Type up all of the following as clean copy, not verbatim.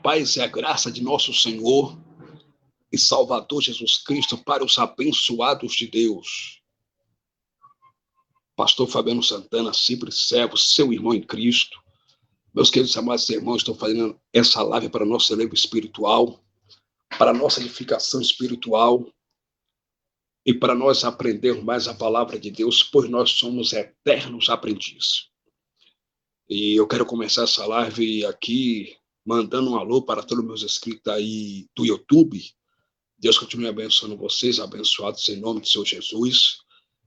paz e a graça de nosso Senhor e Salvador Jesus Cristo para os abençoados de Deus. Pastor Fabiano Santana, sempre servo, seu irmão em Cristo. Meus queridos amados irmãos, estou fazendo essa live para nosso elevo espiritual, para nossa edificação espiritual e para nós aprendermos mais a palavra de Deus, pois nós somos eternos aprendizes. E eu quero começar essa live aqui mandando um alô para todos os meus inscritos aí do YouTube. Deus continue abençoando vocês, abençoados em nome de Senhor Jesus.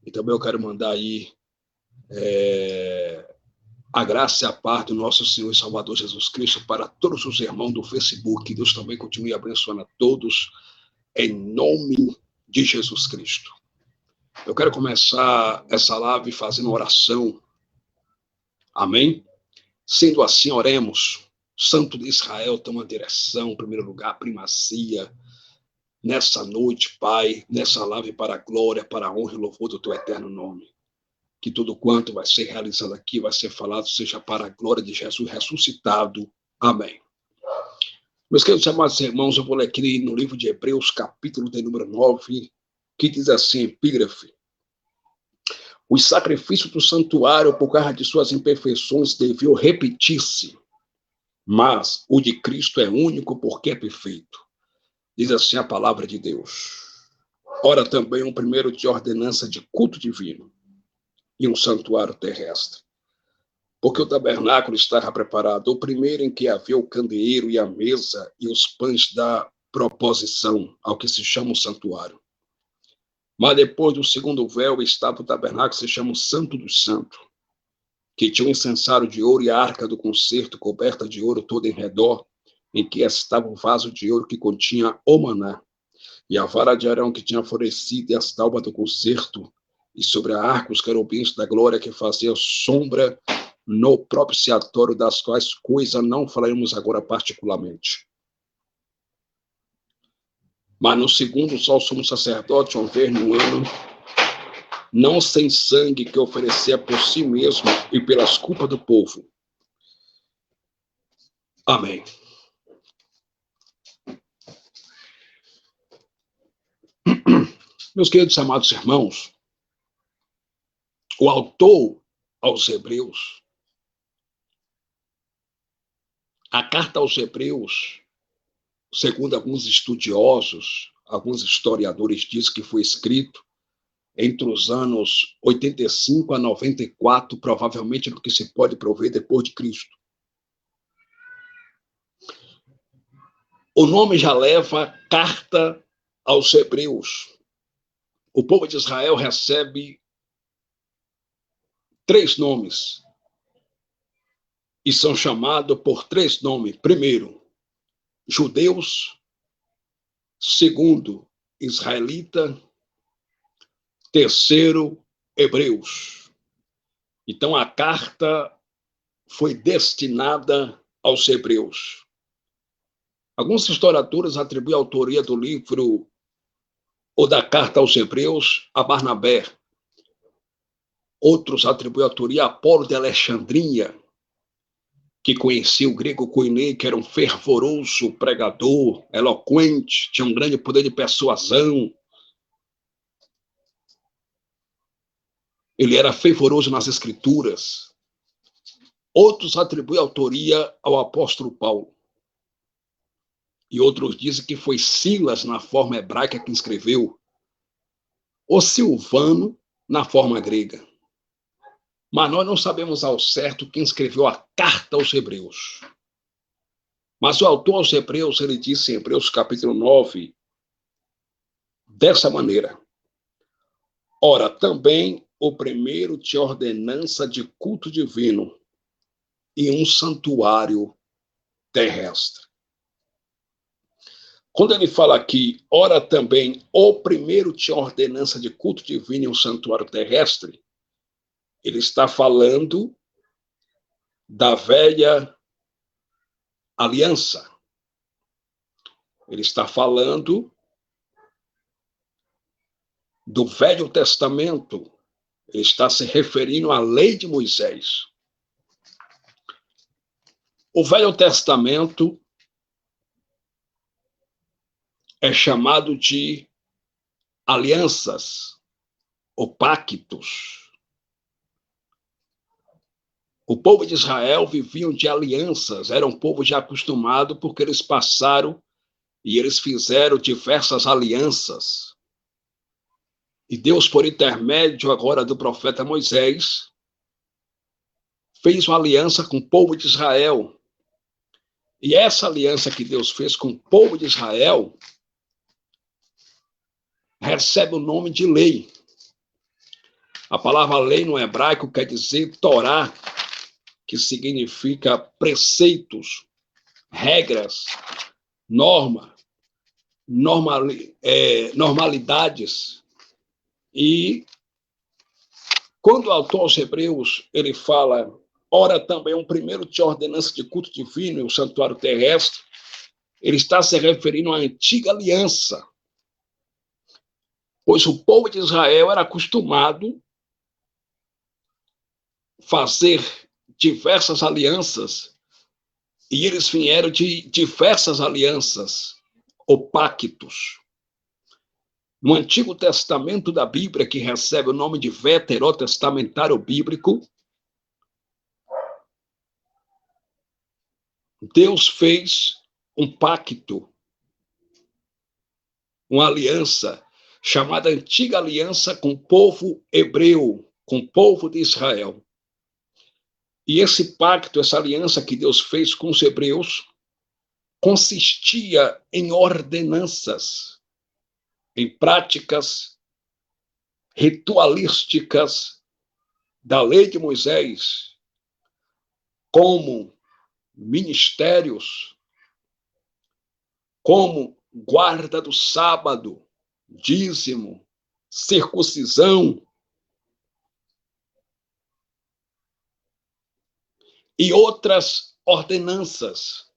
E também eu quero mandar aí a graça e a paz do nosso Senhor e Salvador Jesus Cristo para todos os irmãos do Facebook. Deus também continue abençoando a todos em nome de Jesus Cristo. Eu quero começar essa live fazendo uma oração. Amém? Sendo assim, oremos. Santo de Israel, toma direção, em primeiro lugar, primazia, nessa noite, Pai, nessa live para a glória, para a honra e louvor do teu eterno nome. Que tudo quanto vai ser realizado aqui, vai ser falado, seja para a glória de Jesus ressuscitado. Amém. Meus queridos amados irmãos, eu vou ler aqui no livro de Hebreus, capítulo de número 9, que diz assim, epígrafe: os sacrifícios do santuário, por causa de suas imperfeições, deviam repetir-se, mas o de Cristo é único porque é perfeito. Diz assim a palavra de Deus. Ora também um primeiro de ordenança de culto divino e um santuário terrestre. Porque o tabernáculo estava preparado, o primeiro em que havia o candeeiro e a mesa e os pães da proposição, ao que se chama o santuário. Mas depois do segundo véu estava o tabernáculo que se chama o Santo dos Santos, que tinha um incensário de ouro e a arca do concerto coberta de ouro toda em redor, em que estava o vaso de ouro que continha o maná, e a vara de Arão que tinha florescido e as tábuas do concerto, e sobre a arca os querubins da glória que fazia sombra no propiciatório, das quais coisas não falaremos agora particularmente. Mas no segundo, só o sumo sacerdote, uma vez no ano, não sem sangue, que oferecia por si mesmo e pelas culpas do povo. Amém. Meus queridos amados irmãos, o autor aos Hebreus, a carta aos Hebreus, segundo alguns estudiosos, alguns historiadores dizem que foi escrito entre os anos 85 a 94, provavelmente no que se pode prover depois de Cristo. O nome já leva carta aos Hebreus. O povo de Israel recebe 3 nomes e são chamados por 3 nomes. Primeiro, judeus. Segundo, israelita. Terceiro, hebreus. Então, a carta foi destinada aos hebreus. Alguns historiadores atribuem a autoria do livro ou da carta aos hebreus a Barnabé. Outros atribuem a autoria a Apolo de Alexandria, que conhecia o grego koiné, que era um fervoroso pregador, eloquente, tinha um grande poder de persuasão. Ele era fervoroso nas escrituras. Outros atribuem a autoria ao apóstolo Paulo. E outros dizem que foi Silas, na forma hebraica, que escreveu, ou Silvano, na forma grega. Mas nós não sabemos ao certo quem escreveu a carta aos Hebreus. Mas o autor aos Hebreus, ele disse em Hebreus capítulo 9, dessa maneira: ora, também o primeiro tinha ordenança de culto divino e um santuário terrestre. Quando ele fala aqui, ora, também o primeiro tinha ordenança de culto divino e um santuário terrestre, ele está falando da velha aliança. Ele está falando do Velho Testamento. Ele está se referindo à lei de Moisés. O Velho Testamento é chamado de alianças ou pactos. O povo de Israel viviam de alianças, era um povo já acostumado porque eles passaram e eles fizeram diversas alianças. E Deus, por intermédio agora do profeta Moisés, fez uma aliança com o povo de Israel. E essa aliança que Deus fez com o povo de Israel recebe o nome de lei. A palavra lei no hebraico quer dizer Torá, que significa preceitos, regras, normalidades. E quando o autor aos Hebreus ele fala, ora também um primeiro de ordenança de culto divino e o santuário terrestre, ele está se referindo à antiga aliança, pois o povo de Israel era acostumado a fazer diversas alianças, e eles vieram de diversas alianças ou pactos. No Antigo Testamento da Bíblia, que recebe o nome de Veterotestamentário Bíblico, Deus fez um pacto, uma aliança, chamada Antiga Aliança com o povo hebreu, com o povo de Israel. E esse pacto, essa aliança que Deus fez com os hebreus, consistia em ordenanças, em práticas ritualísticas da lei de Moisés, como ministérios, como guarda do sábado, dízimo, circuncisão e outras ordenanças.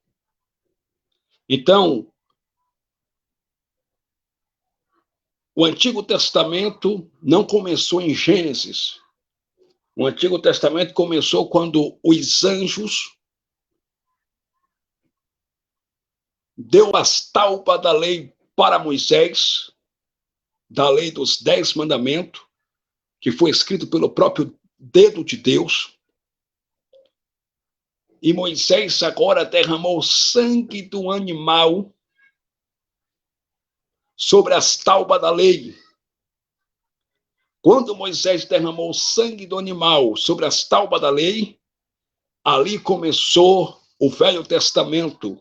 Então, o Antigo Testamento não começou em Gênesis. O Antigo Testamento começou quando os anjos deu as tábuas da lei para Moisés, da lei dos 10 mandamentos, que foi escrito pelo próprio dedo de Deus. E Moisés agora derramou o sangue do animal sobre as tábuas da lei. Quando Moisés derramou o sangue do animal sobre as tábuas da lei, ali começou o Velho Testamento,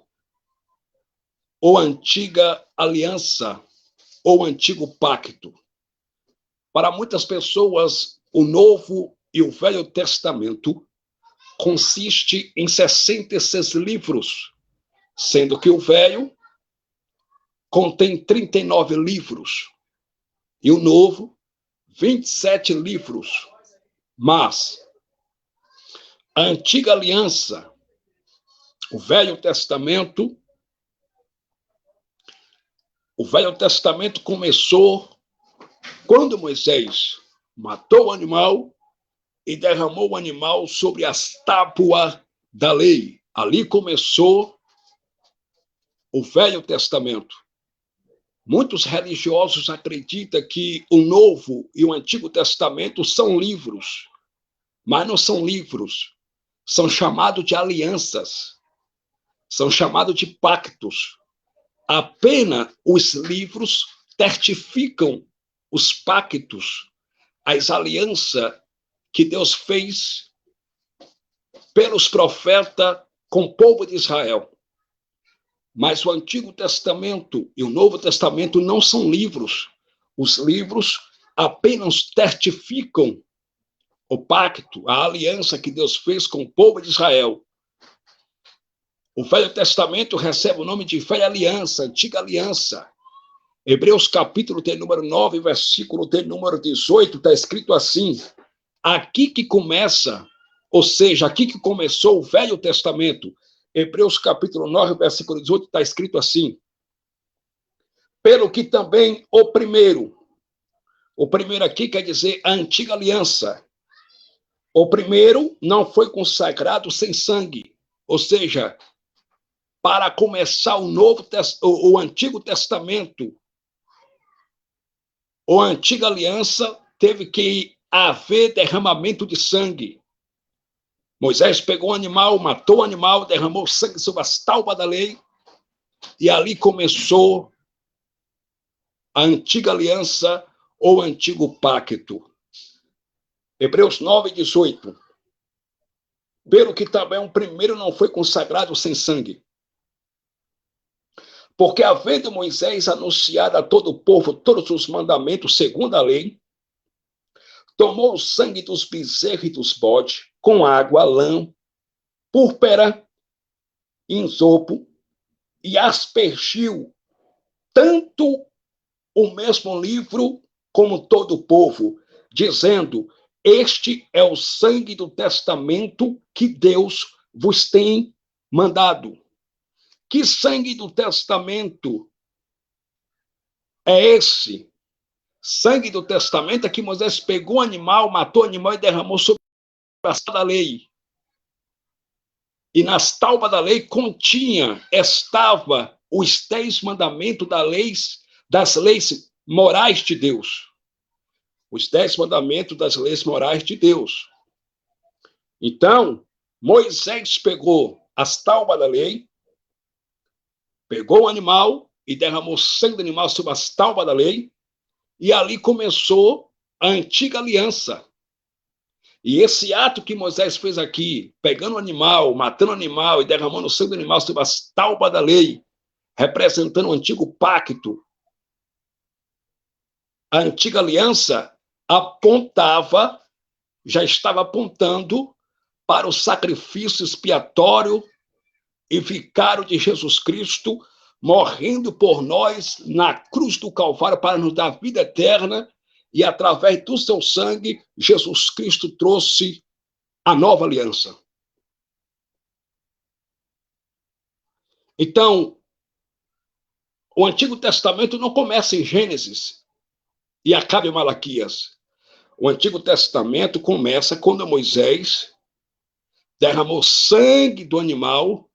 ou Antiga Aliança, ou Antigo Pacto. Para muitas pessoas, o Novo e o Velho Testamento consiste em 66 livros, sendo que o Velho contém 39 livros e o Novo, 27 livros. Mas a Antiga Aliança, o Velho Testamento começou quando Moisés matou o animal e derramou o animal sobre as tábuas da lei. Ali começou o Velho Testamento. Muitos religiosos acreditam que o Novo e o Antigo Testamento são livros, mas não são livros. São chamados de alianças, são chamados de pactos. Apenas os livros certificam os pactos, as alianças que Deus fez pelos profetas com o povo de Israel. Mas o Antigo Testamento e o Novo Testamento não são livros. Os livros apenas certificam o pacto, a aliança que Deus fez com o povo de Israel. O Velho Testamento recebe o nome de Velha Aliança, Antiga Aliança. Hebreus capítulo tem número 9, versículo tem número 18, está escrito assim: aqui que começa, ou seja, aqui que começou o Velho Testamento. Hebreus capítulo 9, versículo 18, está escrito assim: pelo que também o primeiro aqui quer dizer a Antiga Aliança. O primeiro não foi consagrado sem sangue, ou seja, para começar o Antigo Testamento, ou a Antiga Aliança, teve que haver derramamento de sangue. Moisés pegou o animal, matou o animal, derramou sangue sobre as tábuas da lei, e ali começou a Antiga Aliança ou Antigo Pacto. Hebreus 9, 18. Pelo que também o primeiro não foi consagrado sem sangue. Porque, havendo Moisés anunciado a todo o povo todos os mandamentos segundo a lei, tomou o sangue dos bezerros e dos bodes, com água, lã, púrpura, insopo, e aspergiu tanto o mesmo livro como todo o povo, dizendo: este é o sangue do testamento que Deus vos tem mandado. Que sangue do testamento é esse? Sangue do testamento é que Moisés pegou o animal, matou o animal e derramou sobre a tábua da lei. E nas tábuas da lei estava os 10 mandamentos das leis morais de Deus. Os 10 mandamentos das leis morais de Deus. Então, Moisés pegou as tábuas da lei, pegou o animal e derramou sangue do animal sobre as tábuas da lei, e ali começou a Antiga Aliança. E esse ato que Moisés fez aqui, pegando o animal, matando o animal e derramando o sangue do animal sobre as tábuas da lei, representando o Antigo Pacto, a Antiga Aliança já estava apontando para o sacrifício expiatório e vicário de Jesus Cristo, morrendo por nós na cruz do Calvário para nos dar vida eterna, e através do seu sangue, Jesus Cristo trouxe a nova aliança. Então, o Antigo Testamento não começa em Gênesis e acaba em Malaquias. O Antigo Testamento começa quando Moisés derramou sangue do animal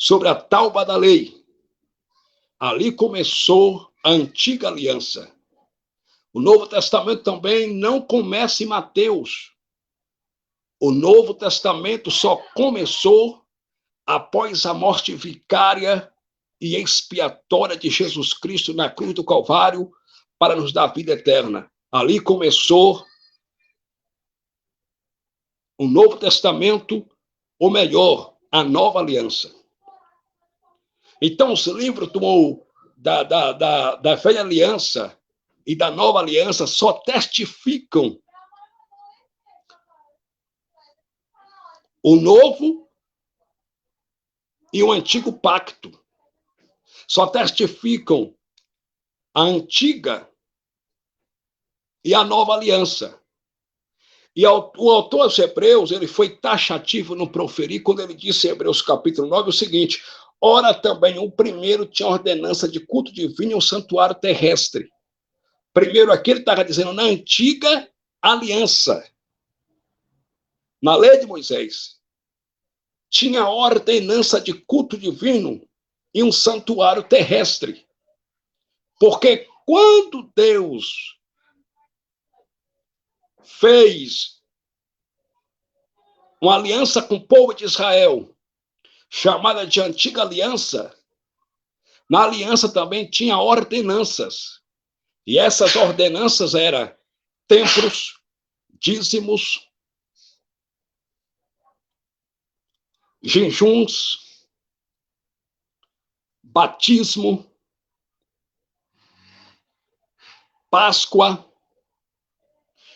sobre a tábua da lei. Ali começou a Antiga Aliança. O Novo Testamento também não começa em Mateus. O Novo Testamento só começou após a morte vicária e expiatória de Jesus Cristo na cruz do Calvário para nos dar vida eterna. Ali começou o Novo Testamento, ou melhor, a Nova Aliança. Então, os livros da Velha Aliança e da Nova Aliança só testificam o Novo e o Antigo Pacto. Só testificam a Antiga e a Nova Aliança. E o autor aos Hebreus, ele foi taxativo no proferir quando ele disse em Hebreus capítulo 9 o seguinte: ora também o primeiro tinha ordenança de culto divino e um santuário terrestre. Primeiro aqui ele estava dizendo na Antiga Aliança, na lei de Moisés, tinha ordenança de culto divino e um santuário terrestre. Porque quando Deus fez uma aliança com o povo de Israel, chamada de Antiga Aliança, na aliança também tinha ordenanças. E essas ordenanças eram templos, dízimos, jejuns, batismo, Páscoa.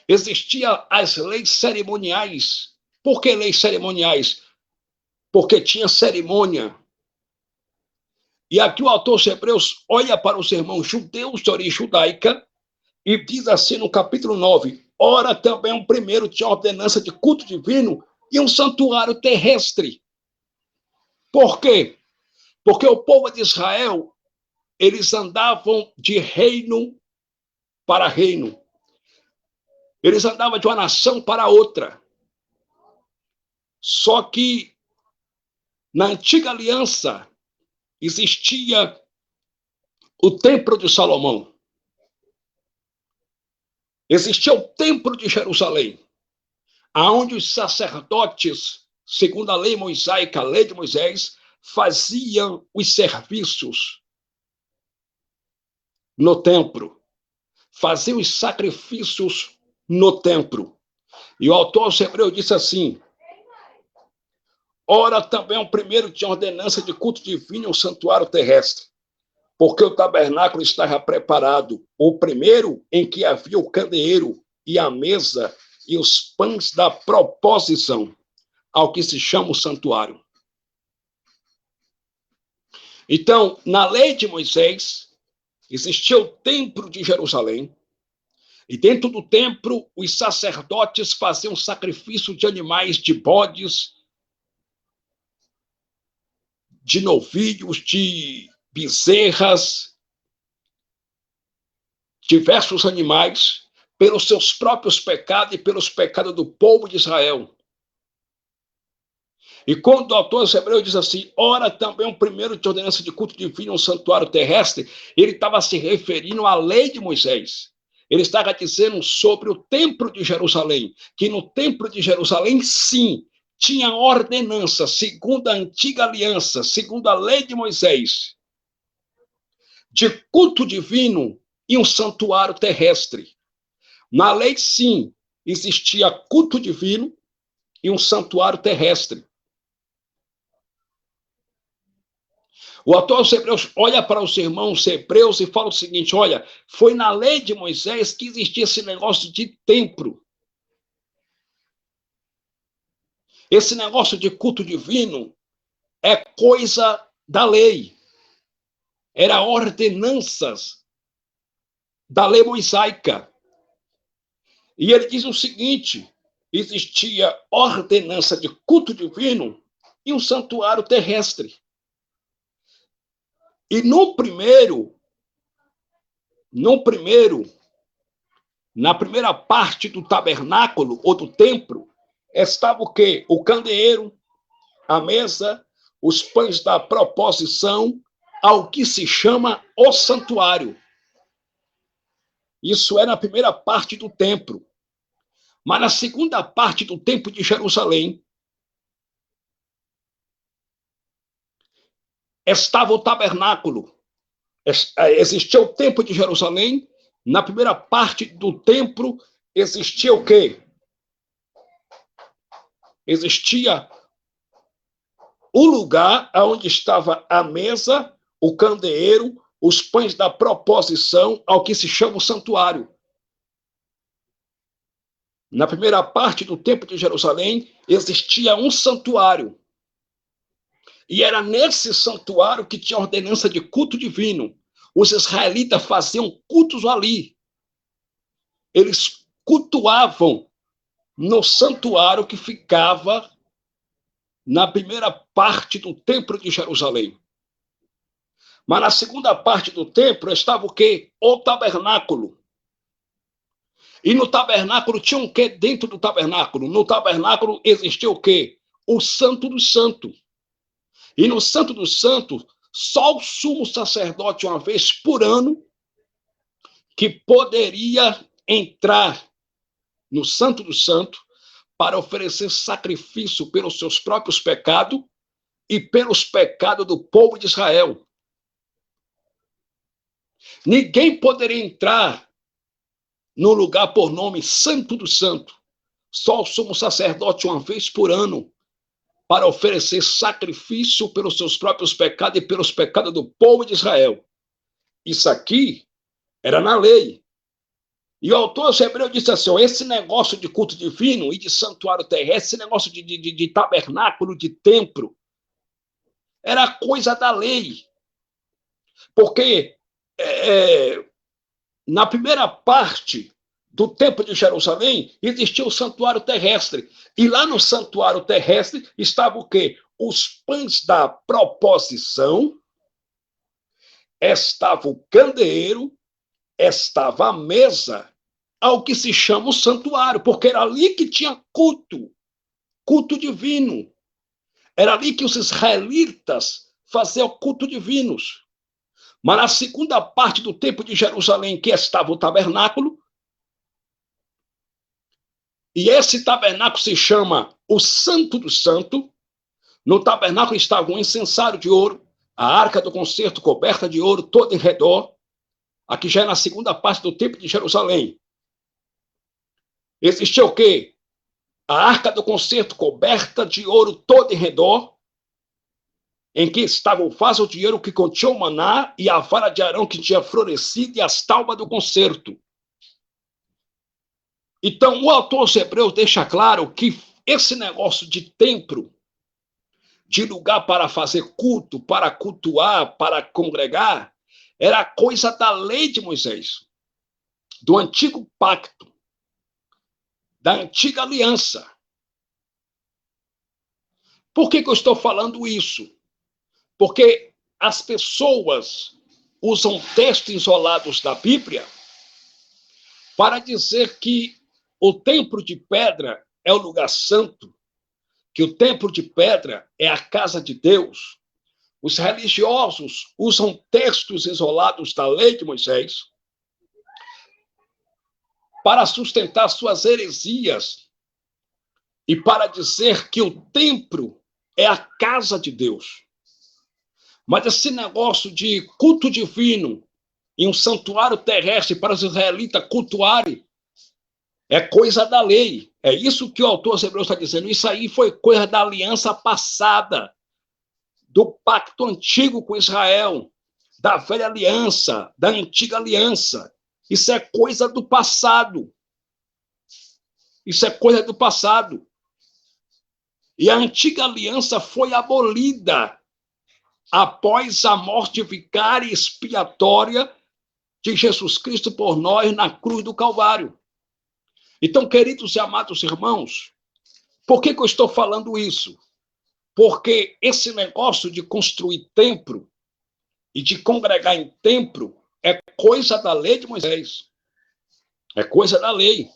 Existiam as leis cerimoniais. Por que leis cerimoniais? Porque tinha cerimônia. E aqui o autor de Hebreus olha para os irmãos judeus de origem judaica e diz assim no capítulo 9: ora também o primeiro tinha ordenança de culto divino e um santuário terrestre. Por quê? Porque o povo de Israel, eles andavam de reino para reino. Eles andavam de uma nação para outra. Só que Na antiga aliança, existia o templo de Salomão. Existia o templo de Jerusalém, aonde os sacerdotes, segundo a lei mosaica, a lei de Moisés, faziam os serviços no templo, faziam os sacrifícios no templo. E o autor aos Hebreus disse assim: ora, também o primeiro tinha ordenança de culto divino em um santuário terrestre, porque o tabernáculo estava preparado, o primeiro em que havia o candeeiro e a mesa e os pães da proposição, ao que se chama o santuário. Então, na lei de Moisés, existia o templo de Jerusalém, e dentro do templo, os sacerdotes faziam sacrifício de animais, de bodes, de novilhos, de bezerras, diversos animais, pelos seus próprios pecados e pelos pecados do povo de Israel. E quando o autor Hebreu diz assim, ora também o primeiro de ordenança de culto divino no santuário terrestre, ele estava se referindo à lei de Moisés. Ele estava dizendo sobre o templo de Jerusalém, que no templo de Jerusalém, sim, tinha ordenança, segundo a antiga aliança, segundo a lei de Moisés, de culto divino e um santuário terrestre. Na lei, sim, existia culto divino e um santuário terrestre. O autor aos Hebreus olha para os irmãos hebreus e fala o seguinte, olha, foi na lei de Moisés que existia esse negócio de templo. Esse negócio de culto divino é coisa da lei. Era ordenanças da lei mosaica. E ele diz o seguinte, existia ordenança de culto divino e um santuário terrestre. E na primeira parte do tabernáculo ou do templo, estava o quê? O candeeiro, a mesa, os pães da proposição, ao que se chama o santuário. Isso é na primeira parte do templo. Mas na segunda parte do templo de Jerusalém, estava o tabernáculo. Existia o templo de Jerusalém. Na primeira parte do templo, existia o quê? Existia o lugar onde estava a mesa, o candeeiro, os pães da proposição, ao que se chama o santuário. Na primeira parte do templo de Jerusalém, existia um santuário. E era nesse santuário que tinha ordenança de culto divino. Os israelitas faziam cultos ali. Eles cultuavam no santuário que ficava na primeira parte do templo de Jerusalém. Mas na segunda parte do templo estava o quê? O tabernáculo. E no tabernáculo tinha o quê dentro do tabernáculo? No tabernáculo existia o quê? O Santo dos Santos. E no Santo dos Santos, só o sumo sacerdote, uma vez por ano, que poderia entrar no Santo dos Santos para oferecer sacrifício pelos seus próprios pecados e pelos pecados do povo de Israel. Ninguém poderia entrar no lugar por nome Santo do Santo. Só o sumo sacerdote, uma vez por ano, para oferecer sacrifício pelos seus próprios pecados e pelos pecados do povo de Israel. Isso aqui era na lei. E o autor Hebreu disse assim, ó, esse negócio de culto divino e de santuário terrestre, esse negócio de tabernáculo, de templo, era coisa da lei. Porque na primeira parte do templo de Jerusalém existia o santuário terrestre. E lá no santuário terrestre estava o quê? Os pães da proposição, estava o candeeiro, estava a mesa, ao que se chama o santuário, porque era ali que tinha culto divino. Era ali que os israelitas faziam culto divinos. Mas na segunda parte do templo de Jerusalém, que estava o tabernáculo, e esse tabernáculo se chama o Santo do Santo. No tabernáculo estava um incensário de ouro, a arca do concerto coberta de ouro toda em redor. Aqui já é na segunda parte do templo de Jerusalém. Existia o quê? A arca do concerto coberta de ouro toda em redor, em que estava o vaso de ouro que continha o maná e a vara de Arão que tinha florescido e as tábuas do concerto. Então, o autor aos Hebreus deixa claro que esse negócio de templo, de lugar para fazer culto, para cultuar, para congregar, era coisa da lei de Moisés, do antigo pacto, da antiga aliança. Por que eu estou falando isso? Porque as pessoas usam textos isolados da Bíblia para dizer que o templo de pedra é o lugar santo, que o templo de pedra é a casa de Deus. Os religiosos usam textos isolados da lei de Moisés para sustentar suas heresias e para dizer que o templo é a casa de Deus. Mas esse negócio de culto divino em um santuário terrestre para os israelitas cultuarem é coisa da lei. É isso que o autor aos Hebreus está dizendo. Isso aí foi coisa da aliança passada, do pacto antigo com Israel, da velha aliança, da antiga aliança. Isso é coisa do passado. Isso é coisa do passado. E a antiga aliança foi abolida após a morte vicária e expiatória de Jesus Cristo por nós na cruz do Calvário. Então, queridos e amados irmãos, por que eu estou falando isso? Porque esse negócio de construir templo e de congregar em templo é coisa da lei de Moisés. É coisa da lei.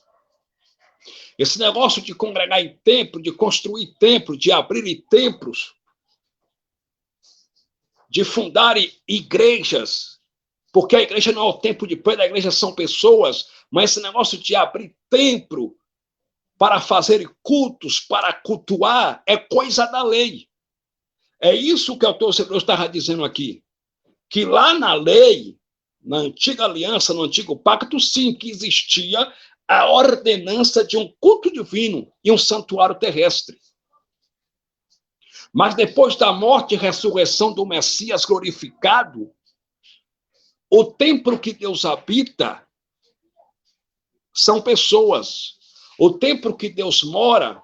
Esse negócio de congregar em templo, de construir templo, de abrir templos, de fundar igrejas, porque a igreja não é o templo de pedra, a igreja são pessoas, mas esse negócio de abrir templo para fazer cultos, para cultuar, é coisa da lei. É isso que o autor Hebreus estava dizendo aqui, que lá na lei, na antiga aliança, no antigo pacto, sim, que existia a ordenança de um culto divino e um santuário terrestre. Mas depois da morte e ressurreição do Messias glorificado, o templo que Deus habita são pessoas. O templo que Deus mora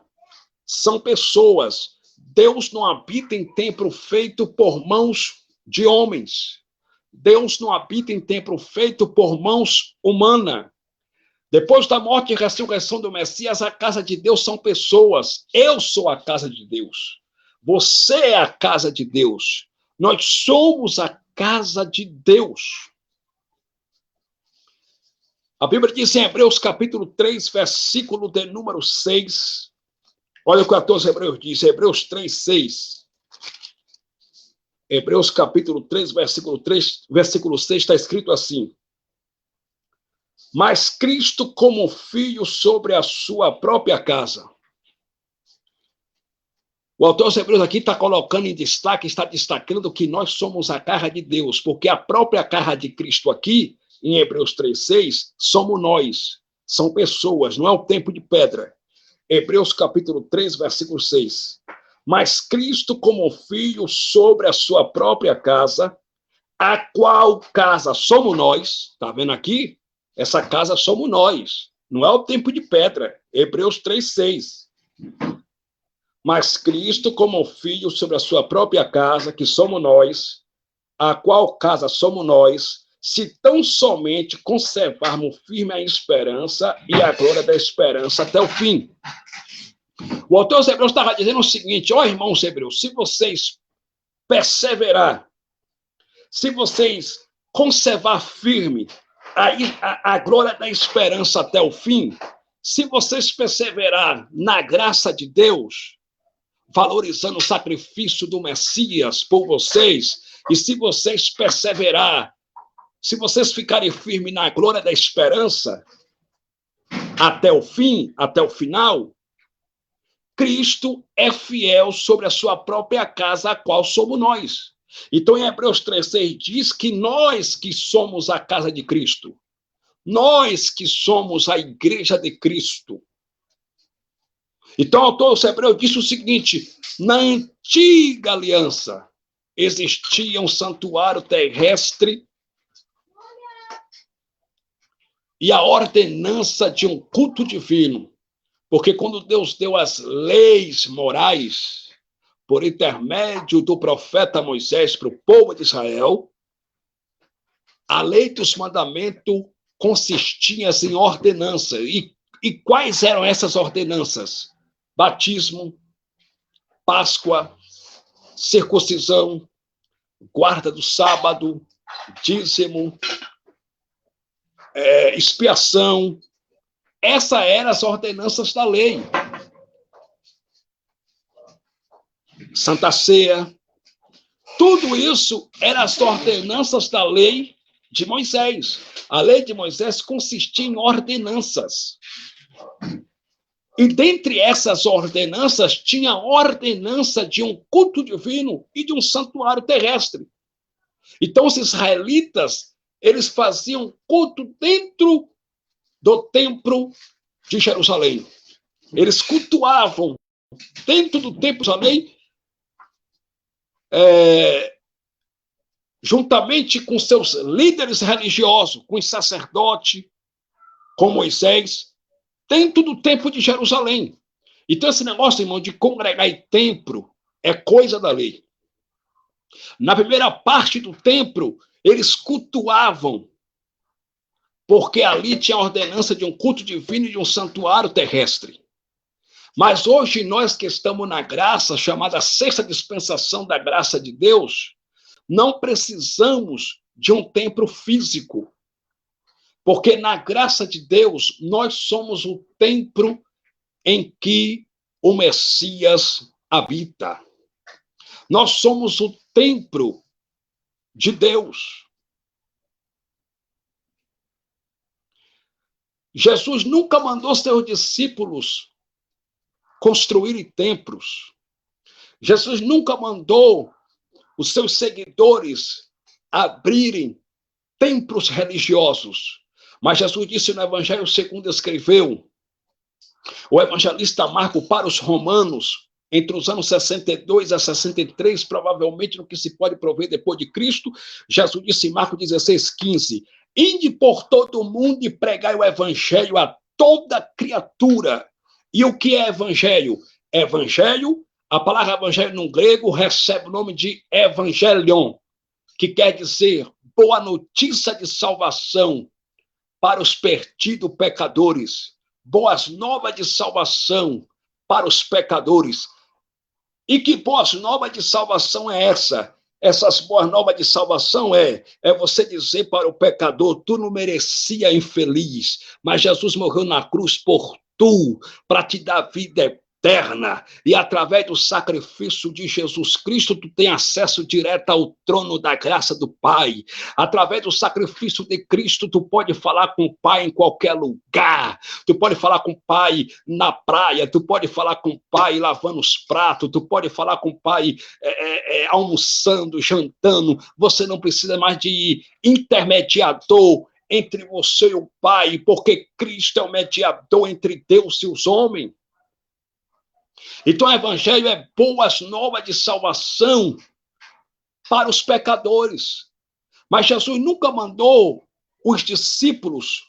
são pessoas. Deus não habita em templo feito por mãos de homens. Deus não habita em templo feito por mãos humanas. Depois da morte e ressurreição do Messias, a casa de Deus são pessoas. Eu sou a casa de Deus. Você é a casa de Deus. Nós somos a casa de Deus. A Bíblia diz em Hebreus capítulo 3, versículo de número 6. Olha o que o autor aos Hebreus diz, Hebreus 3, 6. Hebreus capítulo 3, versículo 6, está escrito assim: mas Cristo como filho sobre a sua própria casa. O autor aos Hebreus aqui está colocando em destaque, está destacando que nós somos a casa de Deus, porque a própria casa de Cristo aqui, em Hebreus 3,6, somos nós, são pessoas, não é o templo de pedra. Hebreus capítulo 3, versículo 6. Mas Cristo como filho sobre a sua própria casa, a qual casa somos nós, está vendo aqui? Essa casa somos nós, não é o templo de pedra. Hebreus 3,6. Mas Cristo como filho sobre a sua própria casa, que somos nós, a qual casa somos nós, se tão somente conservarmos firme a esperança e a glória da esperança até o fim. O autor dos Hebreus estava dizendo o seguinte: ó irmãos hebreus, se vocês perseverar, se vocês conservar firme a glória da esperança até o fim, se vocês perseverar na graça de Deus, valorizando o sacrifício do Messias por vocês, e se vocês perseverar, se vocês ficarem firmes na glória da esperança, até o fim, até o final, Cristo é fiel sobre a sua própria casa, a qual somos nós. Então, em Hebreus 3,6 diz que nós que somos a casa de Cristo, nós que somos a igreja de Cristo. Então, o autor aos Hebreus disse o seguinte: na antiga aliança existia um santuário terrestre e a ordenança de um culto divino. Porque quando Deus deu as leis morais, por intermédio do profeta Moisés para o povo de Israel, a lei dos mandamentos consistia em ordenanças. E quais eram essas ordenanças? Batismo, Páscoa, circuncisão, guarda do sábado, dízimo, expiação. Essas eram as ordenanças da lei. Santa Ceia. Tudo isso eram as ordenanças da lei de Moisés. A lei de Moisés consistia em ordenanças. E dentre essas ordenanças, tinha a ordenança de um culto divino e de um santuário terrestre. Então, os israelitas, eles faziam culto dentro do templo de Jerusalém. Eles cultuavam dentro do templo de Jerusalém, juntamente com seus líderes religiosos, com os sacerdotes, com Moisés, dentro do templo de Jerusalém. Então, esse negócio, irmão, de congregar em templo é coisa da lei. Na primeira parte do templo, eles cultuavam, porque ali tinha a ordenança de um culto divino e de um santuário terrestre. Mas hoje, nós que estamos na graça, chamada sexta dispensação da graça de Deus, não precisamos de um templo físico. Porque na graça de Deus, nós somos o templo em que o Messias habita. Nós somos o templo de Deus. Jesus nunca mandou seus discípulos construírem templos. Jesus nunca mandou os seus seguidores abrirem templos religiosos. Mas Jesus disse no Evangelho segundo escreveu o evangelista Marco para os romanos, entre os anos 62 a 63, provavelmente no que se pode prover depois de Cristo, Jesus disse em Marcos 16:15, ide por todo o mundo e pregai o evangelho a toda criatura. E o que é evangelho? Evangelho, a palavra evangelho no grego recebe o nome de evangelion, que quer dizer boa notícia de salvação para os perdidos pecadores, boas novas de salvação para os pecadores. E que boas novas de salvação é essa? Essas boas novas de salvação é você dizer para o pecador, tu não merecia infeliz, mas Jesus morreu na cruz por tu, para te dar vida eterna, e através do sacrifício de Jesus Cristo, tu tem acesso direto ao trono da graça do Pai. Através do sacrifício de Cristo, tu pode falar com o Pai em qualquer lugar. Tu pode falar com o Pai na praia, tu pode falar com o Pai lavando os pratos, tu pode falar com o Pai almoçando, jantando. Você não precisa mais de intermediador entre você e o Pai, porque Cristo é o mediador entre Deus e os homens. Então, o evangelho é boas novas de salvação para os pecadores. Mas Jesus nunca mandou os discípulos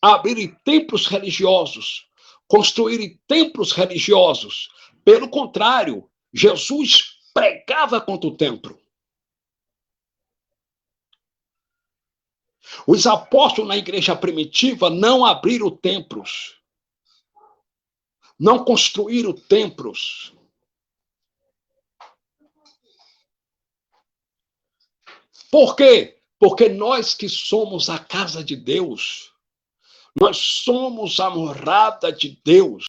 abrirem templos religiosos, construírem templos religiosos. Pelo contrário, Jesus pregava contra o templo. Os apóstolos na igreja primitiva não abriram templos. Não construíram templos. Por quê? Porque nós que somos a casa de Deus, nós somos a morada de Deus.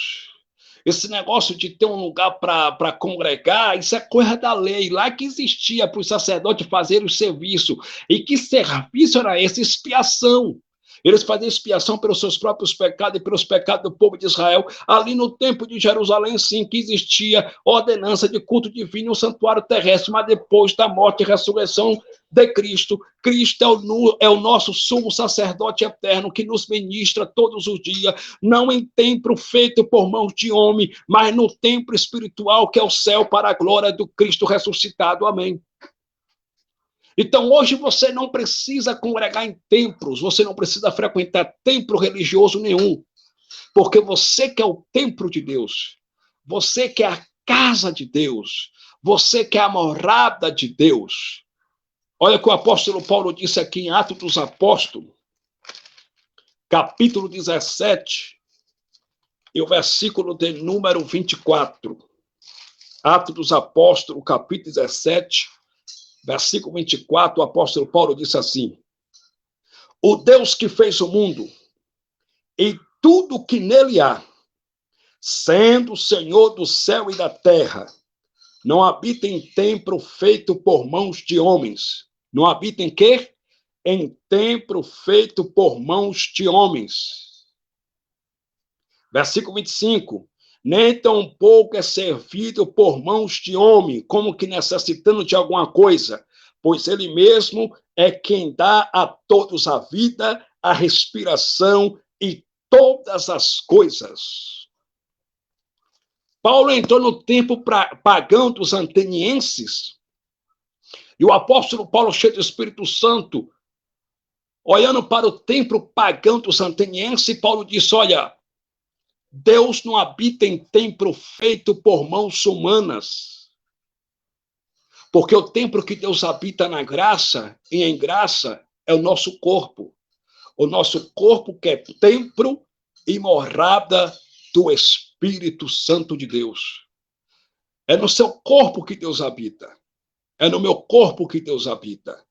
Esse negócio de ter um lugar para congregar, isso é coisa da lei. Lá que existia para os sacerdotes fazerem o serviço. E que serviço era esse? Expiação. Eles faziam expiação pelos seus próprios pecados e pelos pecados do povo de Israel. Ali no templo de Jerusalém, sim, que existia ordenança de culto divino, um santuário terrestre, mas depois da morte e ressurreição de Cristo, Cristo é o nosso sumo sacerdote eterno que nos ministra todos os dias, não em templo feito por mãos de homem, mas no templo espiritual que é o céu para a glória do Cristo ressuscitado. Amém. Então, hoje você não precisa congregar em templos, você não precisa frequentar templo religioso nenhum, porque você que é o templo de Deus, você que é a casa de Deus, você que é a morada de Deus. Olha o que o apóstolo Paulo disse aqui em Atos dos Apóstolos, capítulo 17, e o versículo de número 24. Atos dos Apóstolos, capítulo 17, versículo 24, o apóstolo Paulo disse assim: o Deus que fez o mundo e tudo que nele há, sendo o Senhor do céu e da terra, não habita em templo feito por mãos de homens. Não habita em quê? Em templo feito por mãos de homens. Versículo 25. Nem tampouco é servido por mãos de homem, como que necessitando de alguma coisa, pois ele mesmo é quem dá a todos a vida, a respiração e todas as coisas. Paulo entrou no tempo pagão dos atenienses, e o apóstolo Paulo, cheio do Espírito Santo, olhando para o templo pagão dos atenienses, Paulo disse: olha, Deus não habita em templo feito por mãos humanas, porque o templo que Deus habita na graça e em graça é o nosso corpo que é templo e morada do Espírito Santo de Deus. É no seu corpo que Deus habita. É no meu corpo que Deus habita.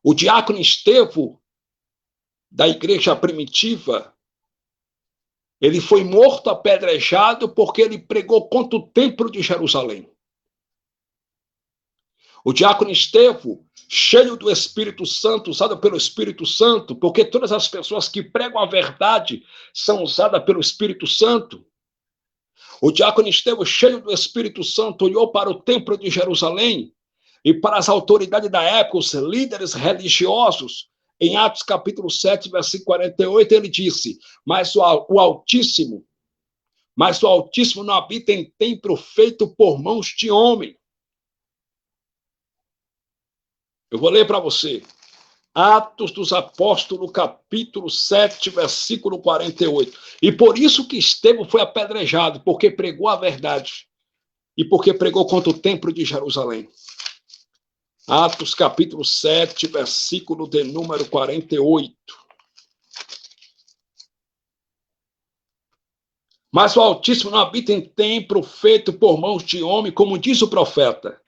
O diácono Estevão, da igreja primitiva, ele foi morto apedrejado porque ele pregou contra o templo de Jerusalém. O diácono Estevão, cheio do Espírito Santo, usado pelo Espírito Santo, porque todas as pessoas que pregam a verdade são usadas pelo Espírito Santo. O diácono Estevão, cheio do Espírito Santo, olhou para o templo de Jerusalém e para as autoridades da época, os líderes religiosos. Em Atos capítulo 7, versículo 48, ele disse: mas o Altíssimo não habita em templo feito por mãos de homem. Eu vou ler para você. Atos dos Apóstolos, capítulo 7, versículo 48. E por isso que Estevão foi apedrejado, porque pregou a verdade e porque pregou contra o templo de Jerusalém. Atos, capítulo 7, versículo de número 48. Mas o Altíssimo não habita em templo feito por mãos de homem, como diz o profeta.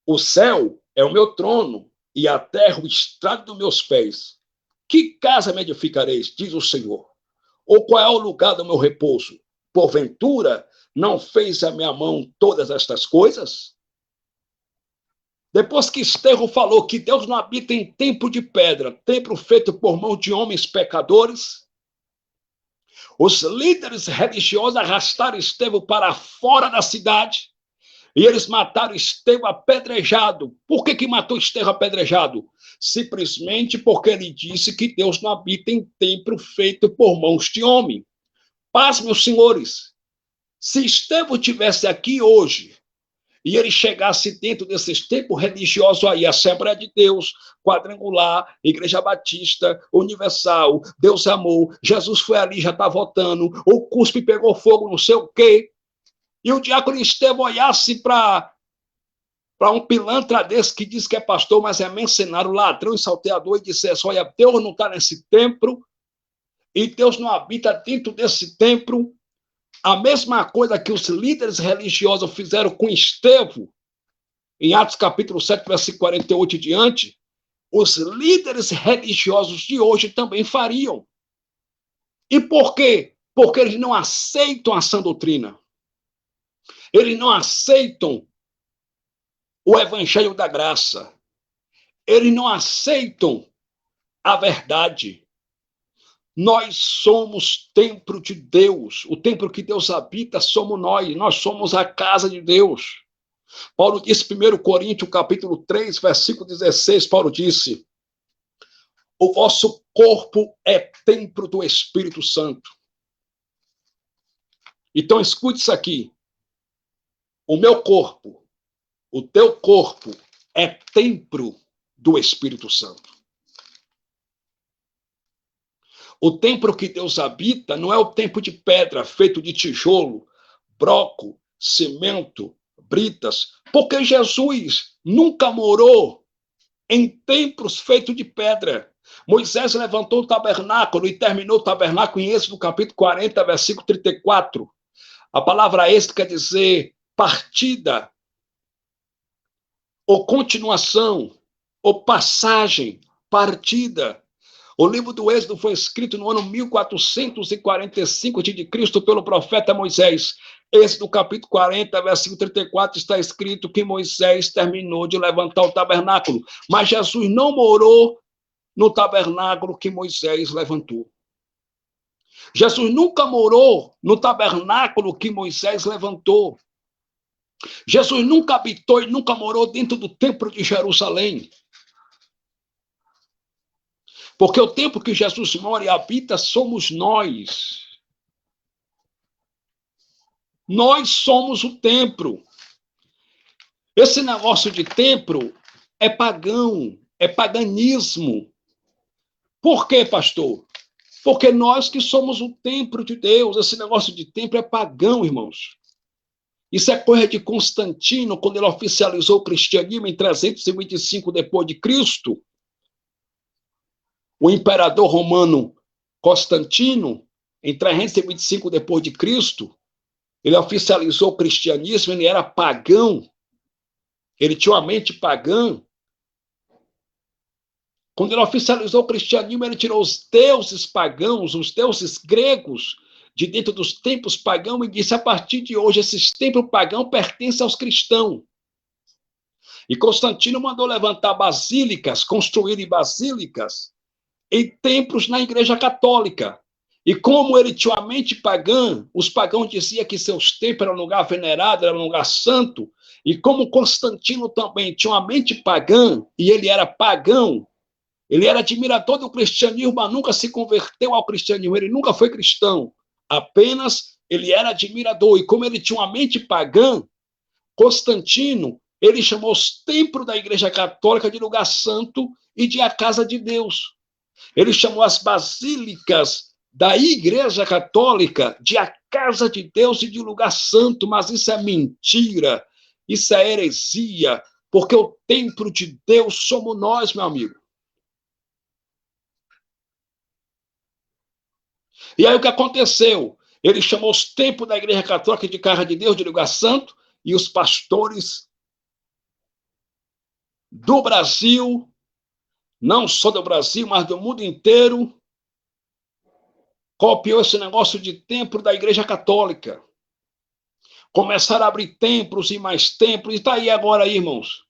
O céu é o meu trono e a terra o estrado dos meus pés. Que casa me edificareis, diz o Senhor? Ou qual é o lugar do meu repouso? Porventura, não fez a minha mão todas estas coisas? Depois que Estevão falou que Deus não habita em templo de pedra, templo feito por mão de homens pecadores, os líderes religiosos arrastaram Estevão para fora da cidade e eles mataram Estevão apedrejado. Por que matou Estevão apedrejado? Simplesmente porque ele disse que Deus não habita em templo feito por mãos de homem. Paz, meus senhores, se Estevão estivesse aqui hoje e ele chegasse dentro desses templos religiosos aí, Assembleia de Deus, Quadrangular, Igreja Batista, Universal, Deus amou, Jesus foi ali, já está votando, o cuspe pegou fogo, não sei o quê, e o diácono Estevão olhasse para um pilantra desse que diz que é pastor, mas é mercenário, ladrão e salteador, e dissesse: olha, Deus não está nesse templo, e Deus não habita dentro desse templo. A mesma coisa que os líderes religiosos fizeram com Estevão, em Atos capítulo 7, versículo 48 e diante, os líderes religiosos de hoje também fariam. E por quê? porque eles não aceitam a sã doutrina. Eles não aceitam o evangelho da graça. Eles não aceitam a verdade. Nós somos templo de Deus. O templo que Deus habita somos nós. Nós somos a casa de Deus. Paulo disse, 1 Coríntios, capítulo 3, versículo 16, Paulo disse, o vosso corpo é templo do Espírito Santo. Então, escute isso aqui. O meu corpo, o teu corpo é templo do Espírito Santo. O templo que Deus habita não é o templo de pedra, feito de tijolo, broco, cimento, britas, porque Jesus nunca morou em templos feitos de pedra. Moisés levantou o tabernáculo e terminou o tabernáculo em Êxodo, capítulo 40, versículo 34. A palavra êxodo quer dizer partida, ou continuação, ou passagem, partida. O livro do Êxodo foi escrito no ano 1445 a.C. pelo profeta Moisés. Êxodo capítulo 40, versículo 34, está escrito que Moisés terminou de levantar o tabernáculo, mas Jesus não morou no tabernáculo que Moisés levantou. Jesus nunca morou no tabernáculo que Moisés levantou. Jesus nunca habitou e nunca morou dentro do templo de Jerusalém. Porque o templo que Jesus mora e habita somos nós. Nós somos o templo. Esse negócio de templo é pagão, é paganismo. Por quê, pastor? Porque nós que somos o templo de Deus, esse negócio de templo é pagão, irmãos. Isso é coisa de Constantino, quando ele oficializou o cristianismo em 325 depois de Cristo. O imperador romano Constantino, em 325 depois de Cristo, ele oficializou o cristianismo, ele era pagão. Ele tinha uma mente pagã. Quando ele oficializou o cristianismo, ele tirou os deuses pagãos, os deuses gregos, de dentro dos templos pagãos e disse, a partir de hoje, esses templos pagãos pertencem aos cristãos. E Constantino mandou levantar basílicas, construírem basílicas em templos na Igreja Católica. E como ele tinha uma mente pagã, os pagãos diziam que seus templos eram um lugar venerado, era um lugar santo, e como Constantino também tinha uma mente pagã, e ele era pagão, ele era admirador do cristianismo, mas nunca se converteu ao cristianismo, ele nunca foi cristão, apenas ele era admirador, e como ele tinha uma mente pagã, Constantino, ele chamou os templos da Igreja Católica de lugar santo e de a casa de Deus. Ele chamou as basílicas da Igreja Católica de a casa de Deus e de lugar santo, mas isso é mentira, isso é heresia, porque o templo de Deus somos nós, meu amigo. E aí o que aconteceu? Ele chamou os templos da Igreja Católica de casa de Deus, de lugar santo, e os pastores do Brasil, não só do Brasil, mas do mundo inteiro, copiou esse negócio de templo da Igreja Católica. Começaram a abrir templos e mais templos, e está aí agora, irmãos.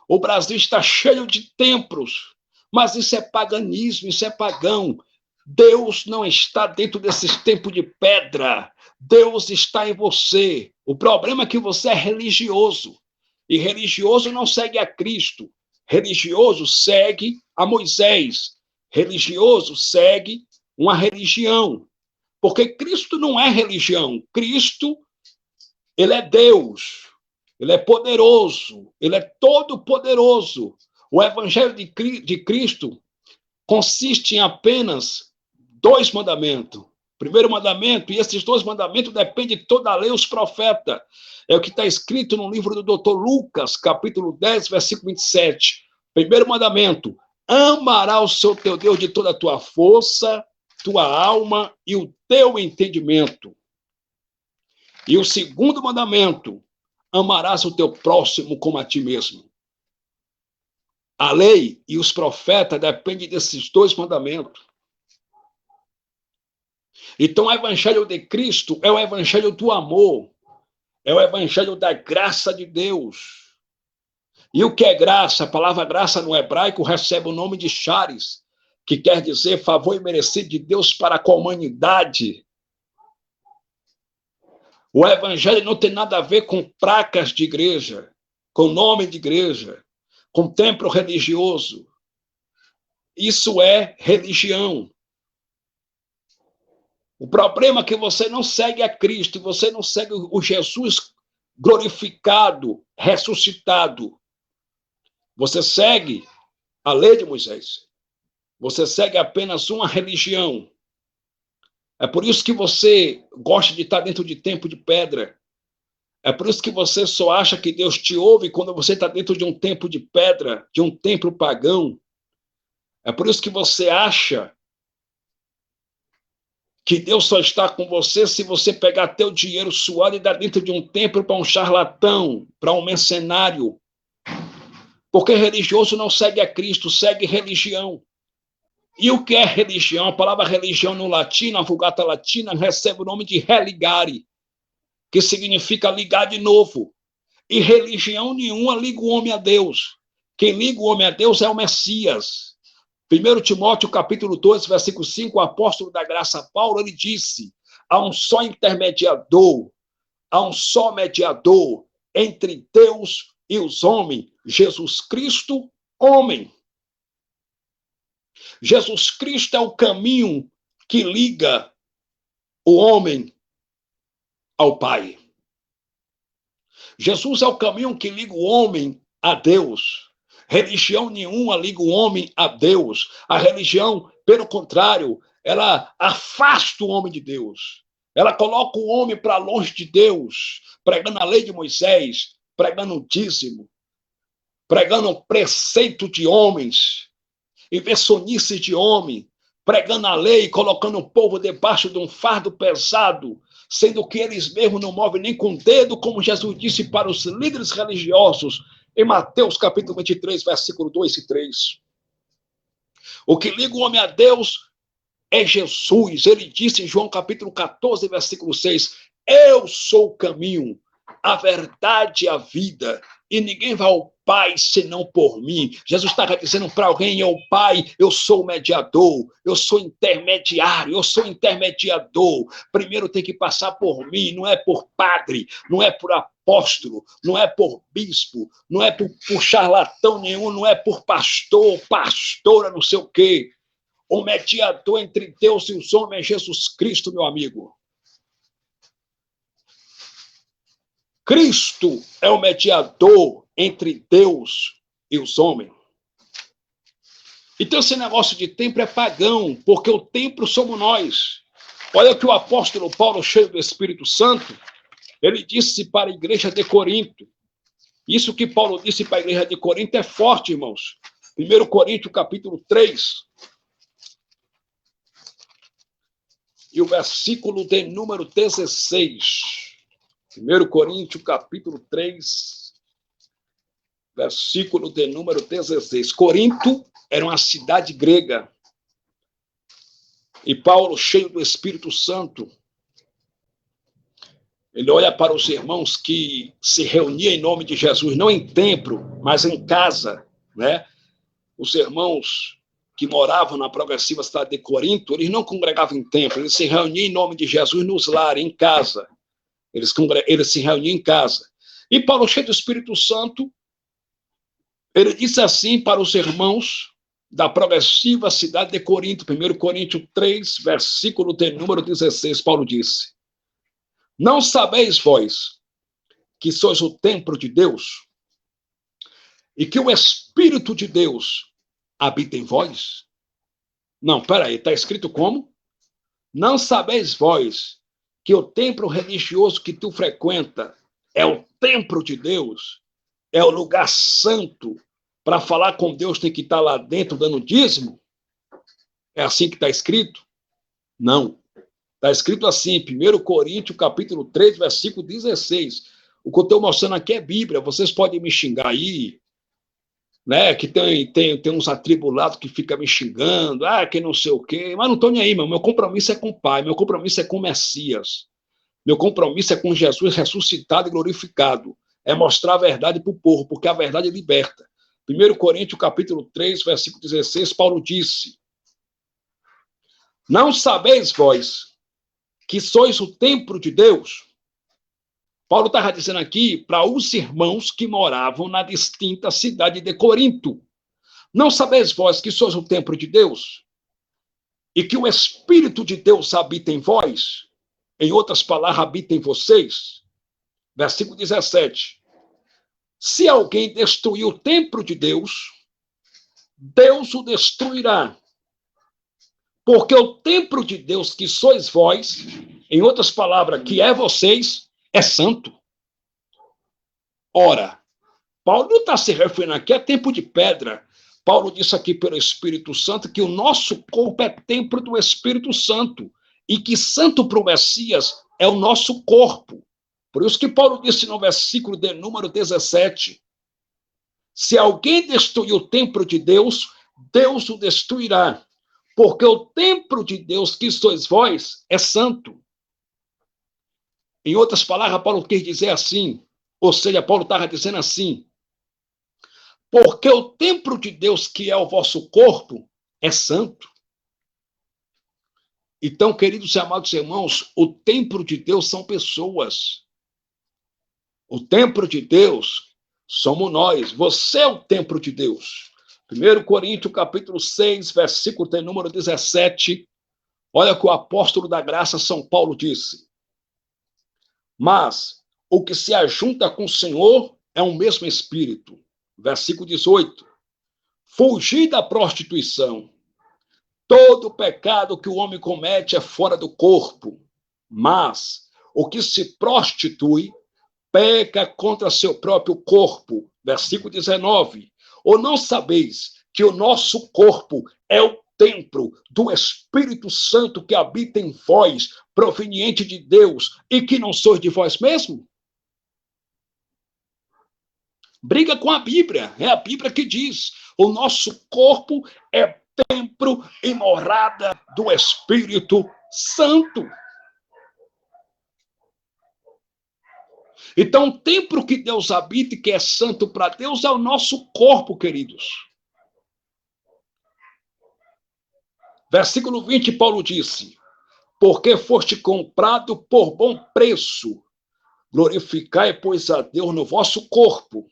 O Brasil está cheio de templos, mas isso é paganismo, isso é pagão. Deus não está dentro desses templos de pedra. Deus está em você. O problema é que você é religioso. E religioso não segue a Cristo. Religioso segue a Moisés. Religioso segue uma religião. Porque Cristo não é religião. Cristo, ele é Deus. Ele é poderoso. Ele é todo poderoso. O evangelho de Cristo consiste em apenas 2 mandamentos. Primeiro mandamento, e esses 2 mandamentos dependem de toda a lei e os profetas. É o que está escrito no livro do Dr. Lucas, capítulo 10, versículo 27. Primeiro mandamento, amarás o seu teu Deus de toda a tua força, tua alma e o teu entendimento. E o segundo mandamento, amarás o teu próximo como a ti mesmo. A lei e os profetas dependem desses 2 mandamentos. Então, o evangelho de Cristo é o evangelho do amor, é o evangelho da graça de Deus. E o que é graça? A palavra graça no hebraico recebe o nome de charis, que quer dizer favor imerecido de Deus para com a humanidade. O evangelho não tem nada a ver com placas de igreja, com nome de igreja, com templo religioso. Isso é religião. O problema é que você não segue a Cristo, você não segue o Jesus glorificado, ressuscitado. Você segue a lei de Moisés. Você segue apenas uma religião. É por isso que você gosta de estar dentro de templo de pedra. É por isso que você só acha que Deus te ouve quando você está dentro de um templo de pedra, de um templo pagão. É por isso que você acha que Deus só está com você se você pegar teu dinheiro suado e dar dentro de um templo para um charlatão, para um mercenário. Porque religioso não segue a Cristo, segue religião. E o que é religião? A palavra religião no latim, na Vulgata Latina, recebe o nome de religare, que significa ligar de novo. E religião nenhuma liga o homem a Deus. Quem liga o homem a Deus é o Messias. 1 Timóteo, capítulo 2, versículo 5, o apóstolo da graça Paulo, ele disse: há um só intermediador, há um só mediador entre Deus e os homens, Jesus Cristo, homem. Jesus Cristo é o caminho que liga o homem ao Pai. Jesus é o caminho que liga o homem a Deus. Religião nenhuma liga o homem a Deus. A religião, pelo contrário, ela afasta o homem de Deus. Ela coloca o homem para longe de Deus, pregando a lei de Moisés, pregando o dízimo, pregando o preceito de homens, inversonice de homem, pregando a lei, colocando o povo debaixo de um fardo pesado, sendo que eles mesmos não movem nem com o dedo, como Jesus disse para os líderes religiosos, em Mateus capítulo 23, versículo 2 e 3. O que liga o homem a Deus é Jesus. Ele disse em João capítulo 14, versículo 6, eu sou o caminho, a verdade e a vida, e ninguém vai ao Pai senão por mim. Jesus estava dizendo para alguém, eu, Pai, eu sou o mediador, eu sou intermediário, eu sou intermediador. Primeiro tem que passar por mim, não é por padre, não é por apóstolo, não é por bispo, não é por charlatão nenhum, não é por pastor, pastora, não sei o quê. O mediador entre Deus e os homens é Jesus Cristo, meu amigo. Cristo é o mediador entre Deus e os homens. Então, esse negócio de templo é pagão, porque o templo somos nós. Olha que o apóstolo Paulo, cheio do Espírito Santo, ele disse para a igreja de Corinto. Isso que Paulo disse para a igreja de Corinto é forte, irmãos. 1 Coríntios, capítulo 3. E o versículo de número 16. 1 Coríntios, capítulo 3, versículo de número 16. Corinto era uma cidade grega. E Paulo, cheio do Espírito Santo, ele olha para os irmãos que se reuniam em nome de Jesus, não em templo, mas em casa, né? Os irmãos que moravam na progressiva cidade de Corinto, eles não congregavam em templo, eles se reuniam em nome de Jesus nos lares, em casa. Eles se reuniam em casa. E Paulo, cheio do Espírito Santo, ele disse assim para os irmãos da progressiva cidade de Corinto, 1 Coríntios 3, versículo de número 16, Paulo disse: não sabeis vós que sois o templo de Deus e que o Espírito de Deus habita em vós? Não, peraí, está escrito como? Não sabeis vós que o templo religioso que tu frequenta é o templo de Deus, é o lugar santo, para falar com Deus tem que estar lá dentro dando dízimo? É assim que está escrito? Não. Está escrito assim, 1 Coríntios, capítulo 3, versículo 16. O que eu estou mostrando aqui é Bíblia, vocês podem me xingar aí, né? Que tem uns atribulados que ficam me xingando, que não sei o quê, mas não estou nem aí, meu compromisso é com o Pai, meu compromisso é com o Messias, meu compromisso é com Jesus ressuscitado e glorificado, é mostrar a verdade para o povo, porque a verdade liberta. 1 Coríntios, capítulo 3, versículo 16, Paulo disse: não sabeis vós que sois o templo de Deus? Paulo estava dizendo aqui para os irmãos que moravam na distinta cidade de Corinto. Não sabeis vós que sois o templo de Deus? E que o Espírito de Deus habita em vós? Em outras palavras, habita em vocês? Versículo 17. Se alguém destruir o templo de Deus, Deus o destruirá. Porque o templo de Deus que sois vós, em outras palavras, que é vocês, é santo. Ora, Paulo não está se referindo aqui a tempo de pedra. Paulo disse aqui pelo Espírito Santo que o nosso corpo é templo do Espírito Santo e que santo para o Messias é o nosso corpo. Por isso que Paulo disse no versículo de número 17, se alguém destruir o templo de Deus, Deus o destruirá, porque o templo de Deus que sois vós é santo. Em outras palavras, Paulo quis dizer assim, ou seja, Paulo estava dizendo assim, porque o templo de Deus, que é o vosso corpo, é santo. Então, queridos e amados irmãos, o templo de Deus são pessoas. O templo de Deus somos nós. Você é o templo de Deus. 1 Coríntios, capítulo 6, versículo de número 17. Olha o que o apóstolo da graça São Paulo disse. Mas o que se ajunta com o Senhor é um mesmo espírito. Versículo 18. Fugir da prostituição. Todo pecado que o homem comete é fora do corpo, mas o que se prostitui peca contra seu próprio corpo. Versículo 19. Ou não sabeis que o nosso corpo é o templo do Espírito Santo que habita em vós, proveniente de Deus, e que não sois de vós mesmo? Briga com a Bíblia. É a Bíblia que diz: o nosso corpo é templo e morada do Espírito Santo. Então, o templo que Deus habita e que é santo para Deus é o nosso corpo, queridos. Versículo 20, Paulo disse: porque foste comprado por bom preço, glorificai, pois, a Deus no vosso corpo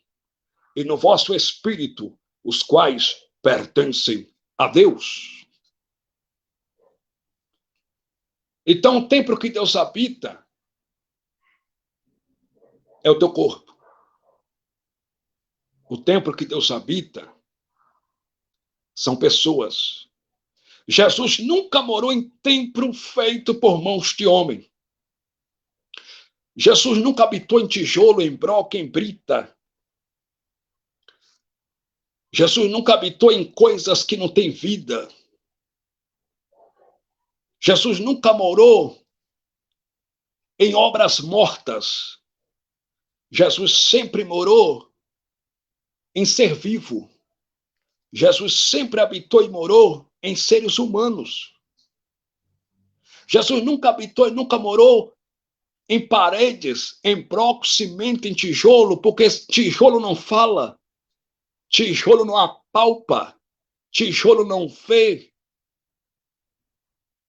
e no vosso espírito, os quais pertencem a Deus. Então, o templo que Deus habita é o teu corpo. O templo que Deus habita são pessoas. Jesus nunca morou em templo feito por mãos de homem. Jesus nunca habitou em tijolo, em broca, em brita. Jesus nunca habitou em coisas que não têm vida. Jesus nunca morou em obras mortas. Jesus sempre morou em ser vivo. Jesus sempre habitou e morou em seres humanos. Jesus nunca habitou e nunca morou em paredes, em bloco, cimento, em tijolo, porque tijolo não fala, tijolo não apalpa, tijolo não vê,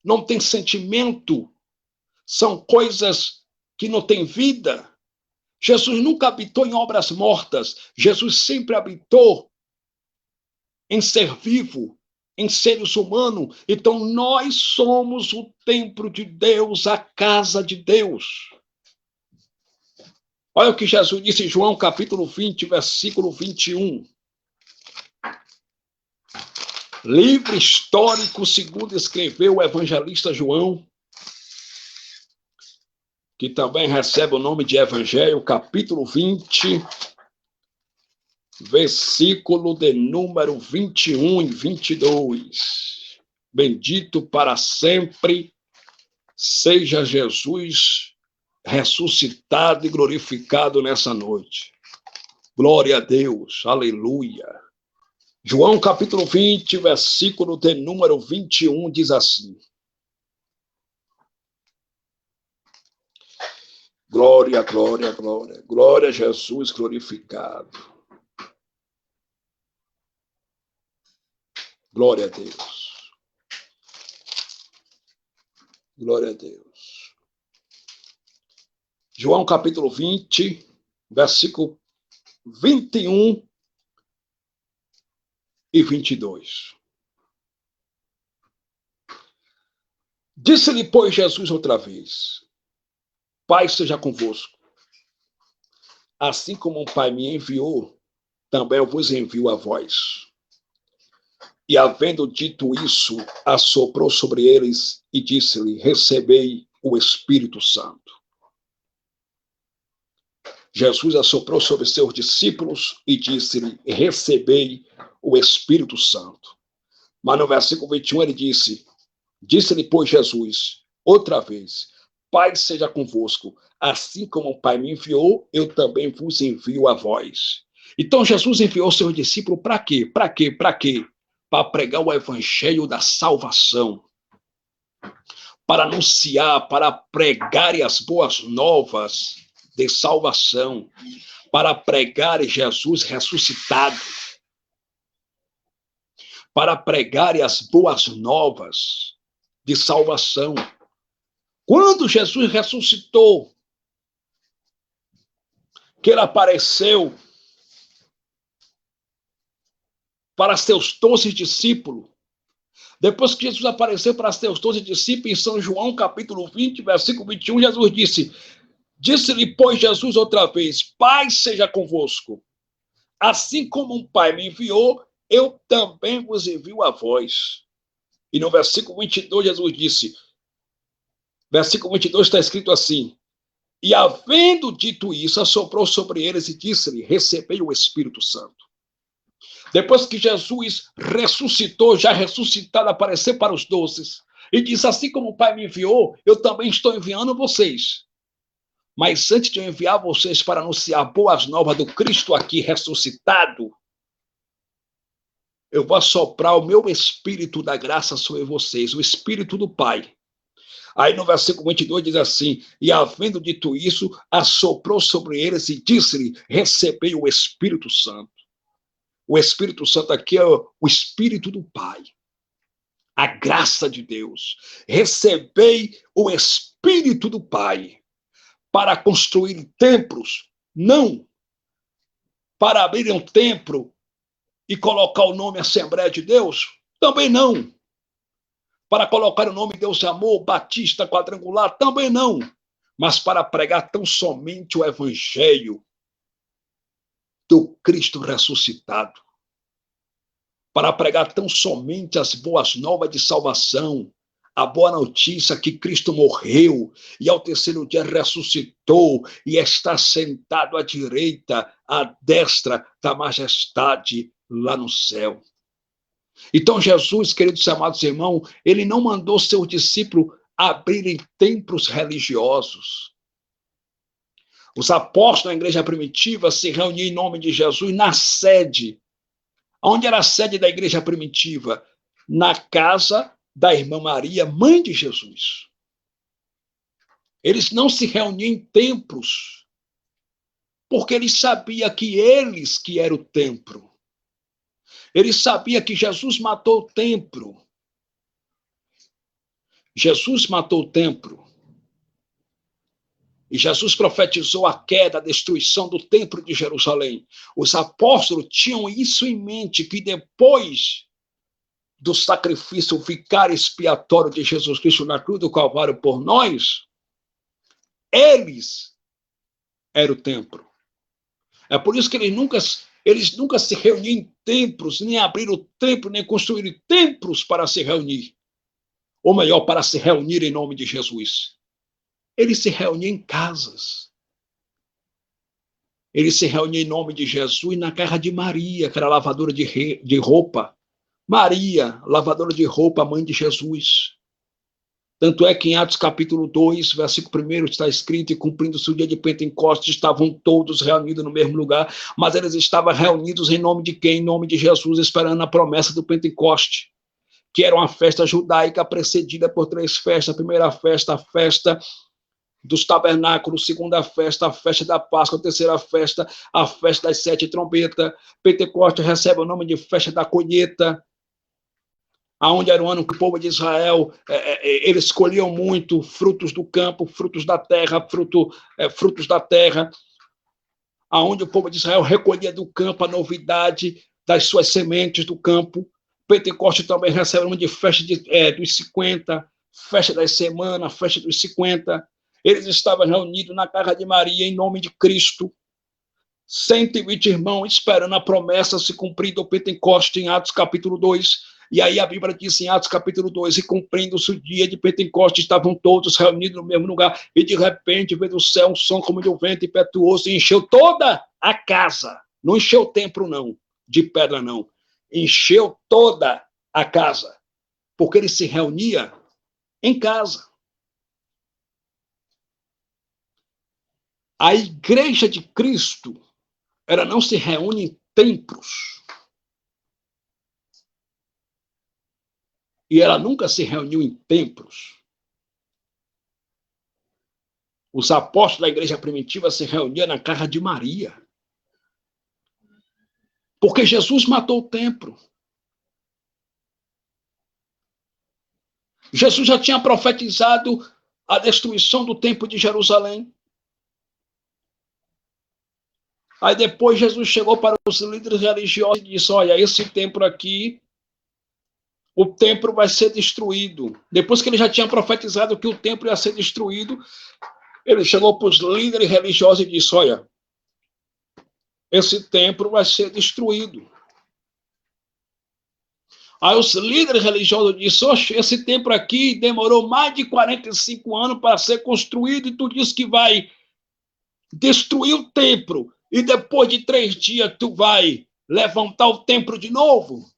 não tem sentimento, são coisas que não têm vida. Jesus nunca habitou em obras mortas, Jesus sempre habitou em ser vivo, em seres humanos. Então, nós somos o templo de Deus, a casa de Deus. Olha o que Jesus disse em João, capítulo 20, versículo 21. Livro histórico, segundo escreveu o evangelista João, que também recebe o nome de Evangelho, capítulo 20, versículo de número 21 e 22. Bendito para sempre seja Jesus ressuscitado e glorificado nessa noite. Glória a Deus, aleluia. João capítulo 20, versículo de número 21, diz assim. Glória, glória, glória. Glória a Jesus glorificado. Glória a Deus. Glória a Deus. João capítulo 20, versículo 21 e 22. Disse-lhe, pois, Jesus outra vez: Pai seja convosco. Assim como o Pai me enviou, também eu vos envio a vós. E, havendo dito isso, assoprou sobre eles e disse-lhe: Recebei o Espírito Santo. Jesus assoprou sobre seus discípulos e disse-lhe: Recebei o Espírito Santo. Mas no versículo 21 ele disse-lhe, pois, Jesus, outra vez: Pai seja convosco. Assim como o Pai me enviou, eu também vos envio a vós. Então Jesus enviou seus discípulos para quê? Para quê? Para quê? Para pregar o evangelho da salvação, para anunciar, para pregar as boas novas de salvação, para pregar Jesus ressuscitado, para pregar as boas novas de salvação. Quando Jesus ressuscitou, que ele apareceu para seus 12 discípulos, depois que Jesus apareceu para seus 12 discípulos, em São João, capítulo 20, versículo 21, Jesus disse-lhe, pois, Jesus outra vez: Pai seja convosco. Assim como um Pai me enviou, eu também vos envio a vós. E no versículo 22, Jesus disse, versículo 22 está escrito assim: E, havendo dito isso, assoprou sobre eles e disse-lhe: Recebei o Espírito Santo. Depois que Jesus ressuscitou, já ressuscitado, apareceu para os 12 e disse: Assim como o Pai me enviou, eu também estou enviando vocês. Mas antes de eu enviar vocês para anunciar boas novas do Cristo aqui ressuscitado, eu vou assoprar o meu Espírito da graça sobre vocês, o Espírito do Pai. Aí no versículo 22 diz assim: E, havendo dito isso, assoprou sobre eles e disse-lhe: Recebei o Espírito Santo. O Espírito Santo aqui é o Espírito do Pai, a graça de Deus. Recebei o Espírito do Pai para construir templos, não para abrir um templo e colocar o nome Assembleia de Deus, também não. Para colocar o nome Deus é Amor, Batista, Quadrangular, também não. Mas para pregar tão somente o Evangelho do Cristo ressuscitado. Para pregar tão somente as boas novas de salvação, a boa notícia que Cristo morreu e ao terceiro dia ressuscitou e está sentado à direita, à destra da majestade lá no céu. Então Jesus, queridos amados irmãos, ele não mandou seus discípulos abrirem templos religiosos. Os apóstolos da igreja primitiva se reuniam em nome de Jesus na sede. Onde era a sede da igreja primitiva? Na casa da irmã Maria, mãe de Jesus. Eles não se reuniam em templos, porque eles sabiam que eles que eram o templo. Eles sabiam que Jesus matou o templo. Jesus matou o templo. E Jesus profetizou a queda, a destruição do templo de Jerusalém. Os apóstolos tinham isso em mente, que depois do sacrifício vicário expiatório de Jesus Cristo na cruz do Calvário por nós, eles eram o templo. É por isso que eles nunca se reuniam em templos, nem abriram o templo, nem construíram templos para se reunir. Ou melhor, para se reunir em nome de Jesus. Eles se reuniam em casas. Eles se reuniam em nome de Jesus na casa de Maria, que era lavadora de roupa. Maria, lavadora de roupa, mãe de Jesus. Tanto é que em Atos capítulo 2, versículo 1, está escrito: e cumprindo-se o dia de Pentecostes, estavam todos reunidos no mesmo lugar, mas eles estavam reunidos em nome de quem? Em nome de Jesus, esperando a promessa do Pentecoste, que era uma festa judaica precedida por 3 festas. A primeira festa, a festa dos tabernáculos; segunda festa, a festa da Páscoa; a terceira festa, a festa das 7 trombetas. Pentecostes recebe o nome de festa da colheita, aonde era o ano que o povo de Israel, eles escolhiam muito frutos do campo, frutos da terra, frutos da terra, aonde o povo de Israel recolhia do campo a novidade das suas sementes do campo. Pentecostes também recebe o nome de festa dos 50, festa das semanas, festa dos 50. Eles estavam reunidos na casa de Maria em nome de Cristo, 120 irmãos esperando a promessa se cumprir do Pentecostes, em Atos capítulo 2. E aí a Bíblia diz em Atos capítulo 2, e cumprindo-se o dia de Pentecostes, estavam todos reunidos no mesmo lugar, e de repente veio do céu um som como de um vento impetuoso, e encheu toda a casa. Não encheu o templo, não, de pedra, não. Encheu toda a casa, porque ele se reunia em casa. A igreja de Cristo, ela não se reúne em templos. E ela nunca se reuniu em templos. Os apóstolos da igreja primitiva se reuniam na casa de Maria. Porque Jesus matou o templo. Jesus já tinha profetizado a destruição do templo de Jerusalém. Aí depois Jesus chegou para os líderes religiosos e disse: olha, esse templo aqui, o templo vai ser destruído. Depois que ele já tinha profetizado que o templo ia ser destruído, ele chegou para os líderes religiosos e disse: olha, esse templo vai ser destruído. Aí os líderes religiosos disseram: oxe, esse templo aqui demorou mais de 45 anos para ser construído, e tu diz que vai destruir o templo, e depois de 3 dias tu vai levantar o templo de novo?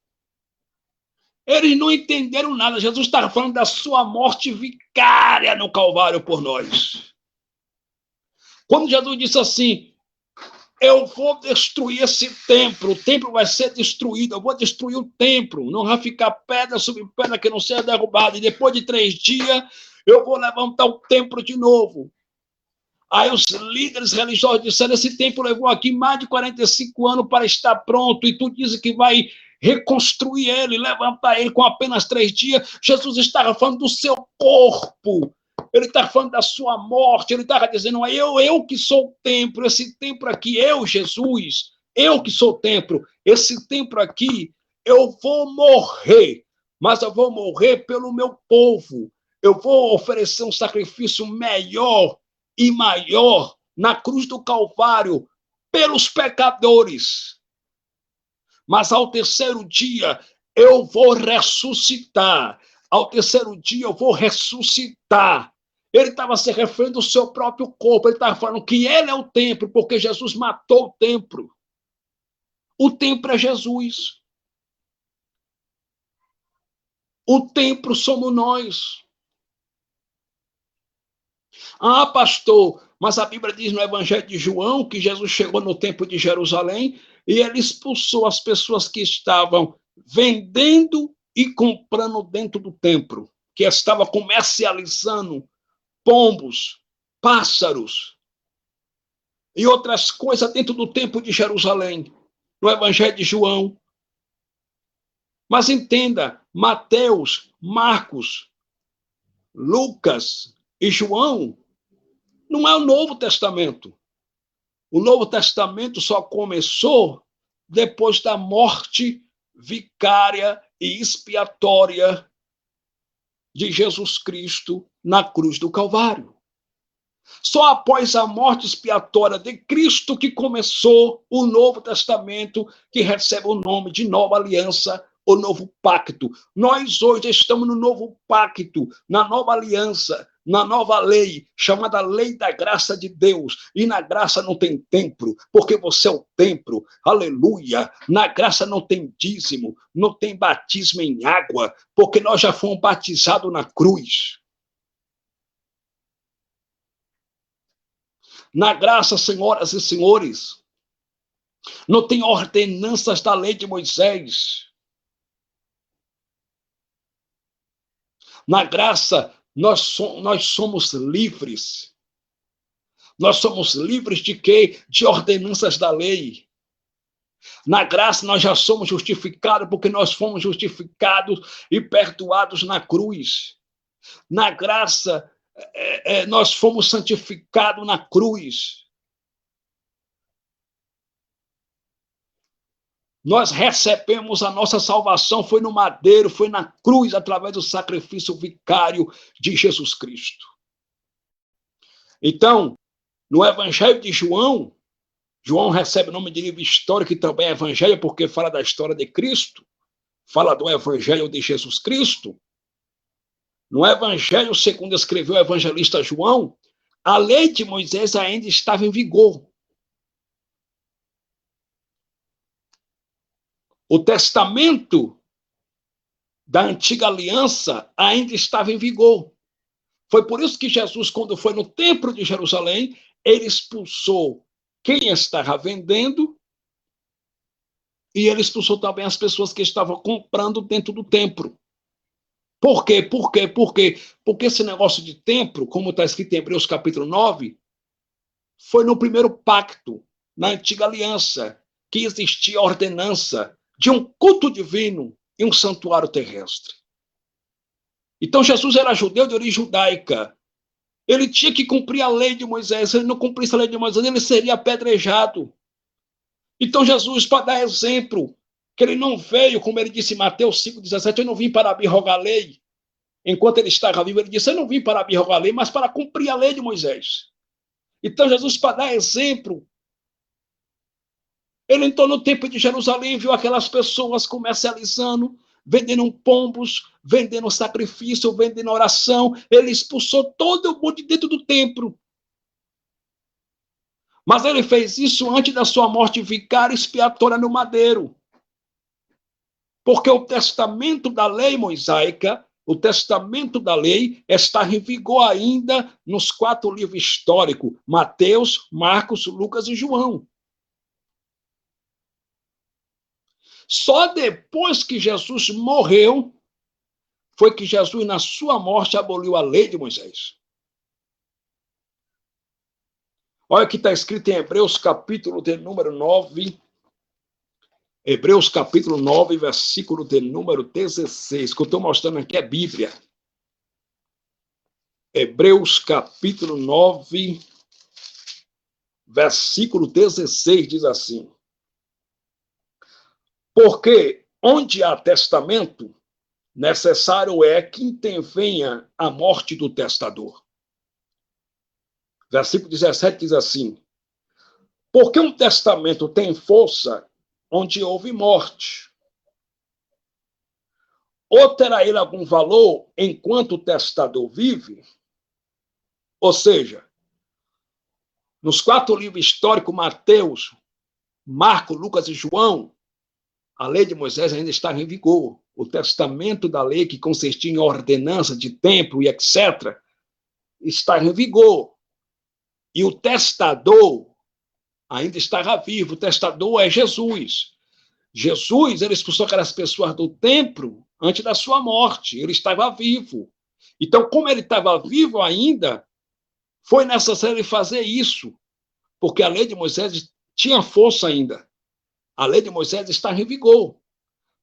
Eles não entenderam nada. Jesus estava falando da sua morte vicária no Calvário por nós. Quando Jesus disse assim: eu vou destruir esse templo, o templo vai ser destruído, eu vou destruir o templo, não vai ficar pedra sobre pedra que não seja derrubada, e depois de 3 dias eu vou levantar o templo de novo. Aí os líderes religiosos disseram: esse templo levou aqui mais de 45 anos para estar pronto, e tu dizes que vai reconstruir ele, levantar ele com apenas 3 dias. Jesus estava falando do seu corpo, ele está falando da sua morte, ele estava dizendo: eu que sou o templo, esse templo aqui, eu, Jesus, eu que sou o templo, esse templo aqui, eu vou morrer, mas eu vou morrer pelo meu povo, eu vou oferecer um sacrifício melhor e maior na cruz do Calvário pelos pecadores. Mas ao terceiro dia eu vou ressuscitar. Ao terceiro dia eu vou ressuscitar. Ele estava se referindo ao seu próprio corpo. Ele estava falando que ele é o templo, porque Jesus matou o templo. O templo é Jesus. O templo somos nós. Ah, pastor, mas a Bíblia diz no Evangelho de João que Jesus chegou no templo de Jerusalém e ele expulsou as pessoas que estavam vendendo e comprando dentro do templo, que estava comercializando pombos, pássaros e outras coisas dentro do templo de Jerusalém, no Evangelho de João. Mas entenda, Mateus, Marcos, Lucas e João não é o Novo Testamento. O Novo Testamento só começou depois da morte vicária e expiatória de Jesus Cristo na cruz do Calvário. Só após a morte expiatória de Cristo que começou o Novo Testamento, que recebe o nome de Nova Aliança, o Novo Pacto. Nós hoje estamos no Novo Pacto, na Nova Aliança, na nova lei, chamada Lei da Graça de Deus. E na graça não tem templo, porque você é o templo. Aleluia! Na graça não tem dízimo, não tem batismo em água, porque nós já fomos batizados na cruz. Na graça, senhoras e senhores, não tem ordenanças da lei de Moisés. Na graça, nós somos livres. Nós somos livres de quê? De ordenanças da lei. Na graça, nós já somos justificados, porque nós fomos justificados e perdoados na cruz. Na graça, nós fomos santificados na cruz. Nós recebemos a nossa salvação, foi no madeiro, foi na cruz, através do sacrifício vicário de Jesus Cristo. Então, no Evangelho de João, João recebe o nome de livro histórico, que também é Evangelho, porque fala da história de Cristo, fala do Evangelho de Jesus Cristo. No Evangelho, segundo escreveu o evangelista João, a lei de Moisés ainda estava em vigor. O testamento da antiga aliança ainda estava em vigor. Foi por isso que Jesus, quando foi no templo de Jerusalém, ele expulsou quem estava vendendo e ele expulsou também as pessoas que estavam comprando dentro do templo. Por quê? Porque esse negócio de templo, como está escrito em Hebreus capítulo 9, foi no primeiro pacto, na antiga aliança, que existia a ordenança de um culto divino e um santuário terrestre. Então Jesus era judeu de origem judaica. Ele tinha que cumprir a lei de Moisés. Se ele não cumprisse a lei de Moisés, ele seria apedrejado. Então Jesus, para dar exemplo, que ele não veio, como ele disse em Mateus 5,17, eu não vim para abrogar a lei. Enquanto ele estava vivo, ele disse, eu não vim para abrogar a lei, mas para cumprir a lei de Moisés. Então Jesus, para dar exemplo, ele entrou no templo de Jerusalém, viu aquelas pessoas comercializando, vendendo pombos, vendendo sacrifício, vendendo oração. Ele expulsou todo mundo de dentro do templo. Mas ele fez isso antes da sua morte vicária expiatória no madeiro. Porque o testamento da lei mosaica, o testamento da lei está em vigor ainda nos 4 livros históricos, Mateus, Marcos, Lucas e João. Só depois que Jesus morreu, foi que Jesus, na sua morte, aboliu a lei de Moisés. Olha o que está escrito em Hebreus, capítulo de número 9. Hebreus, capítulo 9, versículo de número 16. O que eu estou mostrando aqui é Bíblia. Hebreus, capítulo 9, versículo 16, diz assim. Porque onde há testamento, necessário é que intervenha a morte do testador. Versículo 17 diz assim, porque um testamento tem força onde houve morte. Ou terá ele algum valor enquanto o testador vive? Ou seja, nos 4 livros históricos, Mateus, Marcos, Lucas e João, a lei de Moisés ainda estava em vigor. O testamento da lei, que consistia em ordenança de templo e etc., está em vigor. E o testador ainda estava vivo. O testador é Jesus. Jesus, ele expulsou aquelas pessoas do templo antes da sua morte. Ele estava vivo. Então, como ele estava vivo ainda, foi necessário ele fazer isso, porque a lei de Moisés tinha força ainda. A lei de Moisés está em vigor.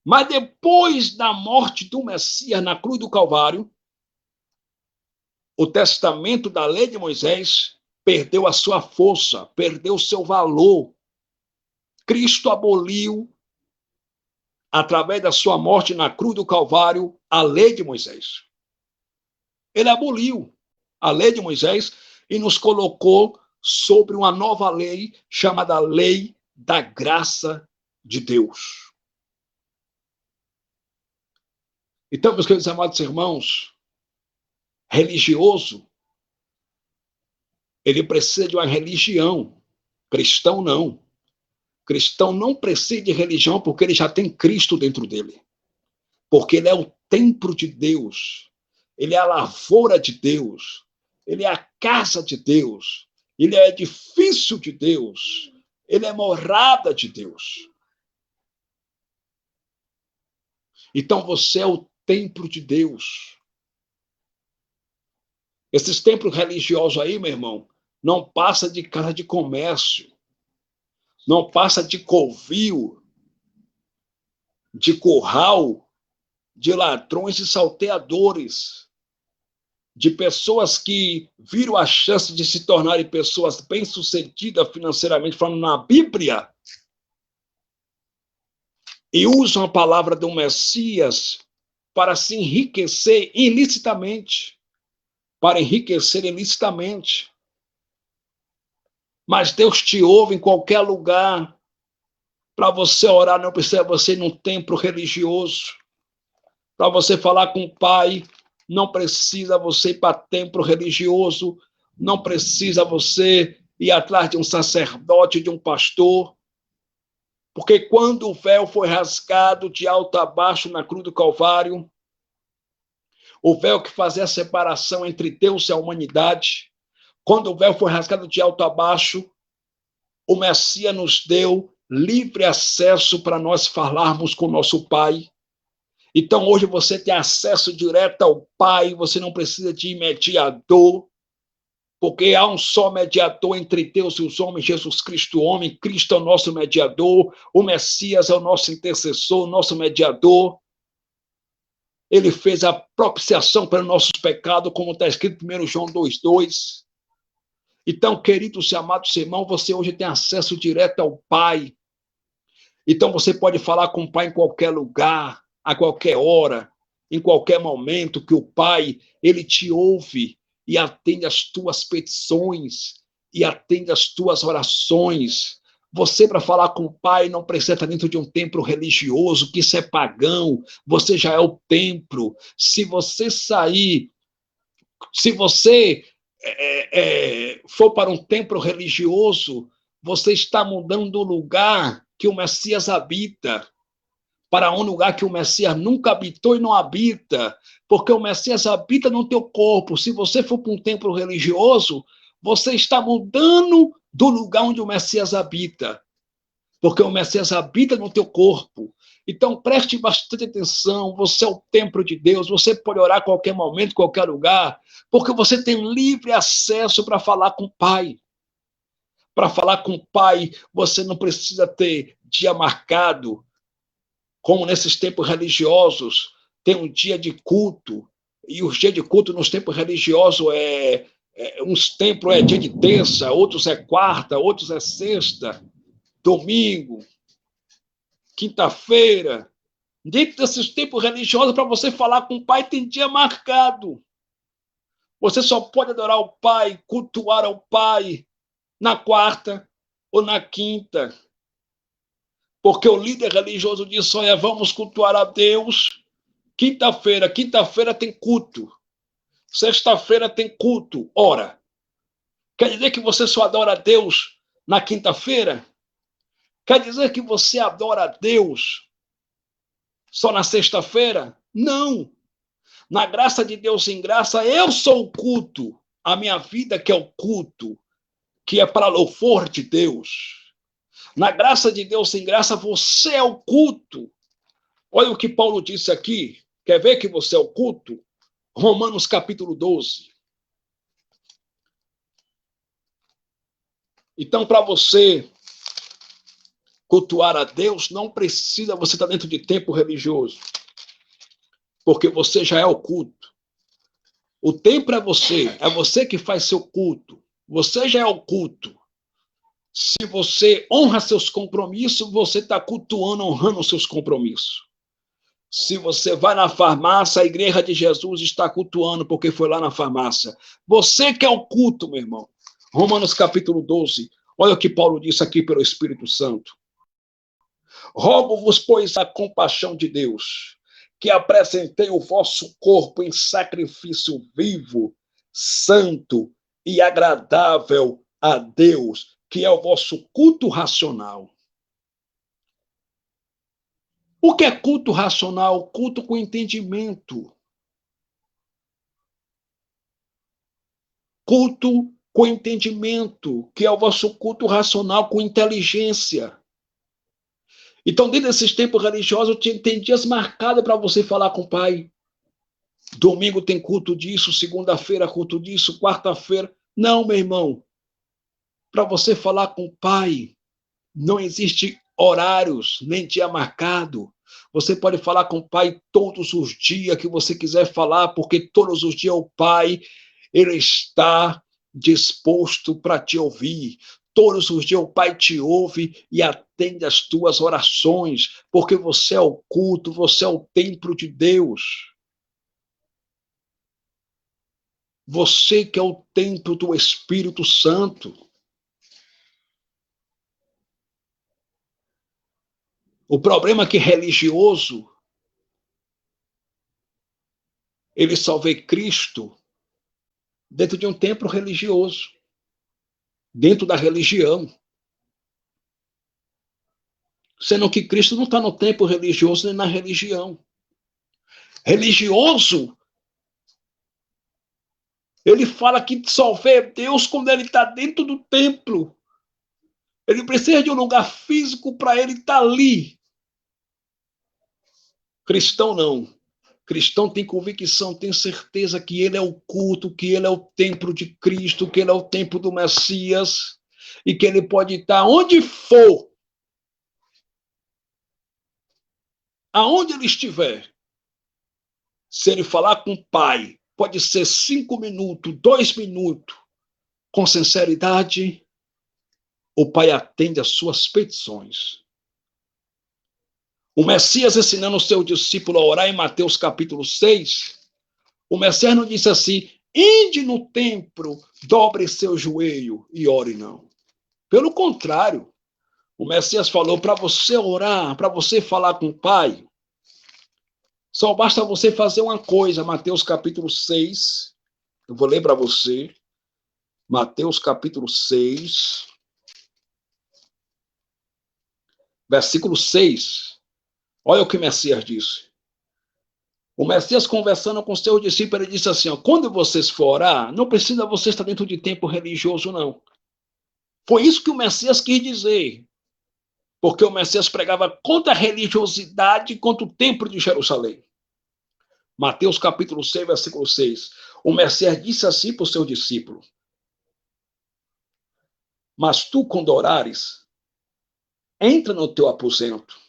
Mas depois da morte do Messias na cruz do Calvário, o testamento da lei de Moisés perdeu a sua força, perdeu o seu valor. Cristo aboliu, através da sua morte na cruz do Calvário, a lei de Moisés. Ele aboliu a lei de Moisés e nos colocou sobre uma nova lei, chamada Lei da Graça de Deus. Então, meus queridos amados irmãos, religioso, ele precisa de uma religião. Cristão, não. Cristão não precisa de religião porque ele já tem Cristo dentro dele. Porque ele é o templo de Deus. Ele é a lavoura de Deus. Ele é a casa de Deus. ele é edifício de Deus, ele é morada de Deus. Então você é o templo de Deus. Esses templos religiosos aí, meu irmão, não passa de casa de comércio, não passa de covil, de curral, de ladrões e salteadores, de pessoas que viram a chance de se tornarem pessoas bem-sucedidas financeiramente, falando na Bíblia, e usam a palavra do Messias para se enriquecer ilicitamente, para enriquecer ilicitamente. Mas Deus te ouve em qualquer lugar. Para você orar, não precisa você ir num templo religioso. Para você falar com o Pai, não precisa você ir para templo religioso, não precisa você ir atrás de um sacerdote, de um pastor. Porque quando o véu foi rasgado de alto a baixo na cruz do Calvário, o véu que fazia a separação entre Deus e a humanidade, quando o véu foi rasgado de alto a baixo, o Messias nos deu livre acesso para nós falarmos com o nosso Pai. Então, hoje você tem acesso direto ao Pai, você não precisa de mediador, porque há um só mediador entre Deus e os homens, Jesus Cristo, o homem. Cristo é o nosso mediador, o Messias é o nosso intercessor, o nosso mediador. Ele fez a propiciação para nossos pecados, como está escrito em 1 João 2,2. Então, queridos e amados irmãos, você hoje tem acesso direto ao Pai. Então, você pode falar com o Pai em qualquer lugar, a qualquer hora, em qualquer momento, que o Pai, ele te ouve e atende as tuas petições, e atende as tuas orações. Você, para falar com o Pai, não precisa estar dentro de um templo religioso, que isso é pagão, você já é o templo. Se você sair, se você for para um templo religioso, você está mudando o lugar que o Messias habita para um lugar que o Messias nunca habitou e não habita, porque o Messias habita no teu corpo. Se você for para um templo religioso, você está mudando do lugar onde o Messias habita, porque o Messias habita no teu corpo. Então, preste bastante atenção, você é o templo de Deus, você pode orar a qualquer momento, em qualquer lugar, porque você tem livre acesso para falar com o Pai. Para falar com o Pai, você não precisa ter dia marcado, como nesses tempos religiosos, tem um dia de culto, e os dias de culto nos tempos religiosos uns templos é dia de terça, outros é quarta, outros é sexta, domingo, quinta-feira. Dentro desses tempos religiosos, para você falar com o Pai, tem dia marcado. Você só pode adorar o Pai, cultuar ao Pai na quarta ou na quinta. Porque o líder religioso disse, olha, vamos cultuar a Deus quinta-feira tem culto, sexta-feira tem culto. Ora, quer dizer que você só adora a Deus na quinta-feira? Quer dizer que você adora a Deus só na sexta-feira? Não. Na graça de Deus em graça, eu sou o culto. A minha vida que é o culto, que é para louvor de Deus. Na graça de Deus em graça, você é o culto. Olha o que Paulo disse aqui. Quer ver que você é o culto? Romanos capítulo 12. Então, para você cultuar a Deus, não precisa você estar dentro de templo religioso, porque você já é o culto. O templo é você que faz seu culto. Você já é o culto. Se você honra seus compromissos, você está cultuando, honrando os seus compromissos. Se você vai na farmácia, a igreja de Jesus está cultuando porque foi lá na farmácia. Você que é o culto, meu irmão. Romanos capítulo 12. Olha o que Paulo disse aqui pelo Espírito Santo. Rogo-vos, pois, a compaixão de Deus, que apresentei o vosso corpo em sacrifício vivo, santo e agradável a Deus, que é o vosso culto racional. O que é culto racional? Culto com entendimento. Culto com entendimento, que é o vosso culto racional, com inteligência. Então, dentro desses tempos religiosos, tem dias marcados para você falar com o Pai. Domingo tem culto disso, segunda-feira culto disso, quarta-feira. Não, meu irmão. Para você falar com o Pai, não existe horários, nem dia marcado. Você pode falar com o Pai todos os dias que você quiser falar, porque todos os dias o Pai, ele está disposto para te ouvir. Todos os dias o Pai te ouve e atende as tuas orações, porque você é o culto, você é o templo de Deus. Você que é o templo do Espírito Santo. O problema é que religioso, ele só vê Cristo dentro de um templo religioso, dentro da religião. Sendo que Cristo não está no templo religioso nem na religião. Religioso, ele fala que só vê Deus quando ele está dentro do templo. Ele precisa de um lugar físico para ele estar ali. Cristão não. Cristão tem convicção, tem certeza que ele é o culto, que ele é o templo de Cristo, que ele é o templo do Messias, e que ele pode estar onde for, aonde ele estiver. Se ele falar com o Pai, pode ser 5 minutos, 2 minutos, com sinceridade, o Pai atende às suas petições. O Messias ensinando o seu discípulo a orar em Mateus capítulo 6, o Messias não disse assim, ide no templo, dobre seu joelho e ore, não. Pelo contrário, o Messias falou para você orar, para você falar com o Pai, só basta você fazer uma coisa, Mateus capítulo 6, eu vou ler para você, Mateus capítulo 6, versículo 6, olha o que o Messias disse. O Messias conversando com seus discípulos, ele disse assim, ó, quando vocês for orar, não precisa você estar dentro de templo religioso, não. Foi isso que o Messias quis dizer, porque o Messias pregava contra a religiosidade, contra o templo de Jerusalém. Mateus capítulo 6, versículo 6. O Messias disse assim para o seu discípulo, mas tu, quando orares, entra no teu aposento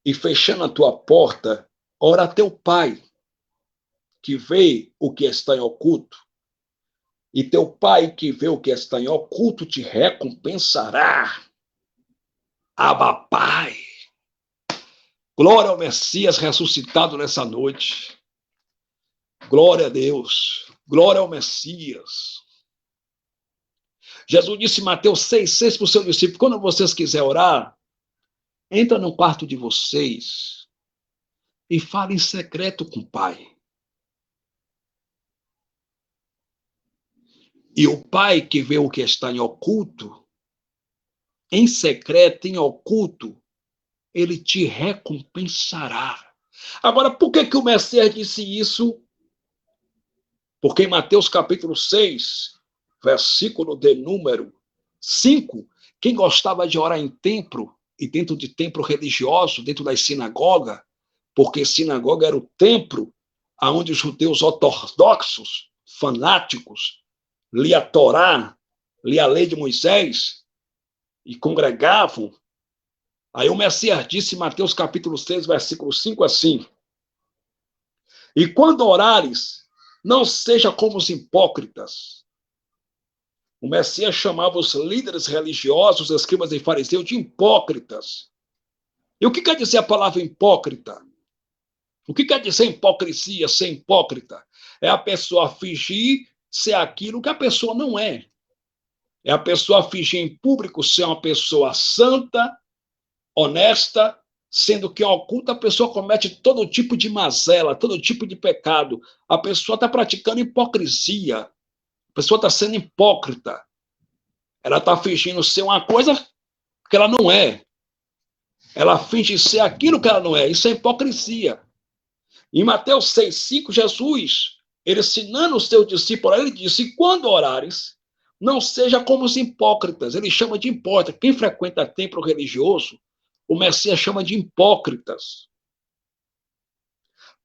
e fechando a tua porta, ora a teu Pai, que vê o que está em oculto, e teu Pai que vê o que está em oculto te recompensará. Abba, Pai. Glória ao Messias ressuscitado nessa noite. Glória a Deus. Glória ao Messias. Jesus disse em Mateus 6,6 para o seu discípulo, quando vocês quiserem orar, entra no quarto de vocês e fala em secreto com o Pai. E o Pai que vê o que está em oculto, em secreto, em oculto, ele te recompensará. Agora, por que o Messias disse isso? Porque em Mateus capítulo 6, versículo de número 5, quem gostava de orar em templo, e dentro de templo religioso, dentro das sinagogas, porque sinagoga era o templo onde os judeus ortodoxos, fanáticos, lia a Torá, lia a lei de Moisés, e congregavam. Aí o Messias disse em Mateus capítulo 6, versículo 5 assim, e quando orares, não seja como os hipócritas. O Messias chamava os líderes religiosos, escribas e fariseus, de hipócritas. E o que quer dizer a palavra hipócrita? O que quer dizer hipocrisia, ser hipócrita? É a pessoa fingir ser aquilo que a pessoa não é. É a pessoa fingir em público ser uma pessoa santa, honesta, sendo que em oculto a pessoa comete todo tipo de mazela, todo tipo de pecado. A pessoa está praticando hipocrisia. A pessoa está sendo hipócrita. Ela está fingindo ser uma coisa que ela não é. Ela finge ser aquilo que ela não é. Isso é hipocrisia. Em Mateus 6,5, Jesus Ele ensinando os seus discípulos, ele disse, quando orares, não seja como os hipócritas. Ele chama de hipócrita. Quem frequenta templo religioso, o Messias chama de hipócritas.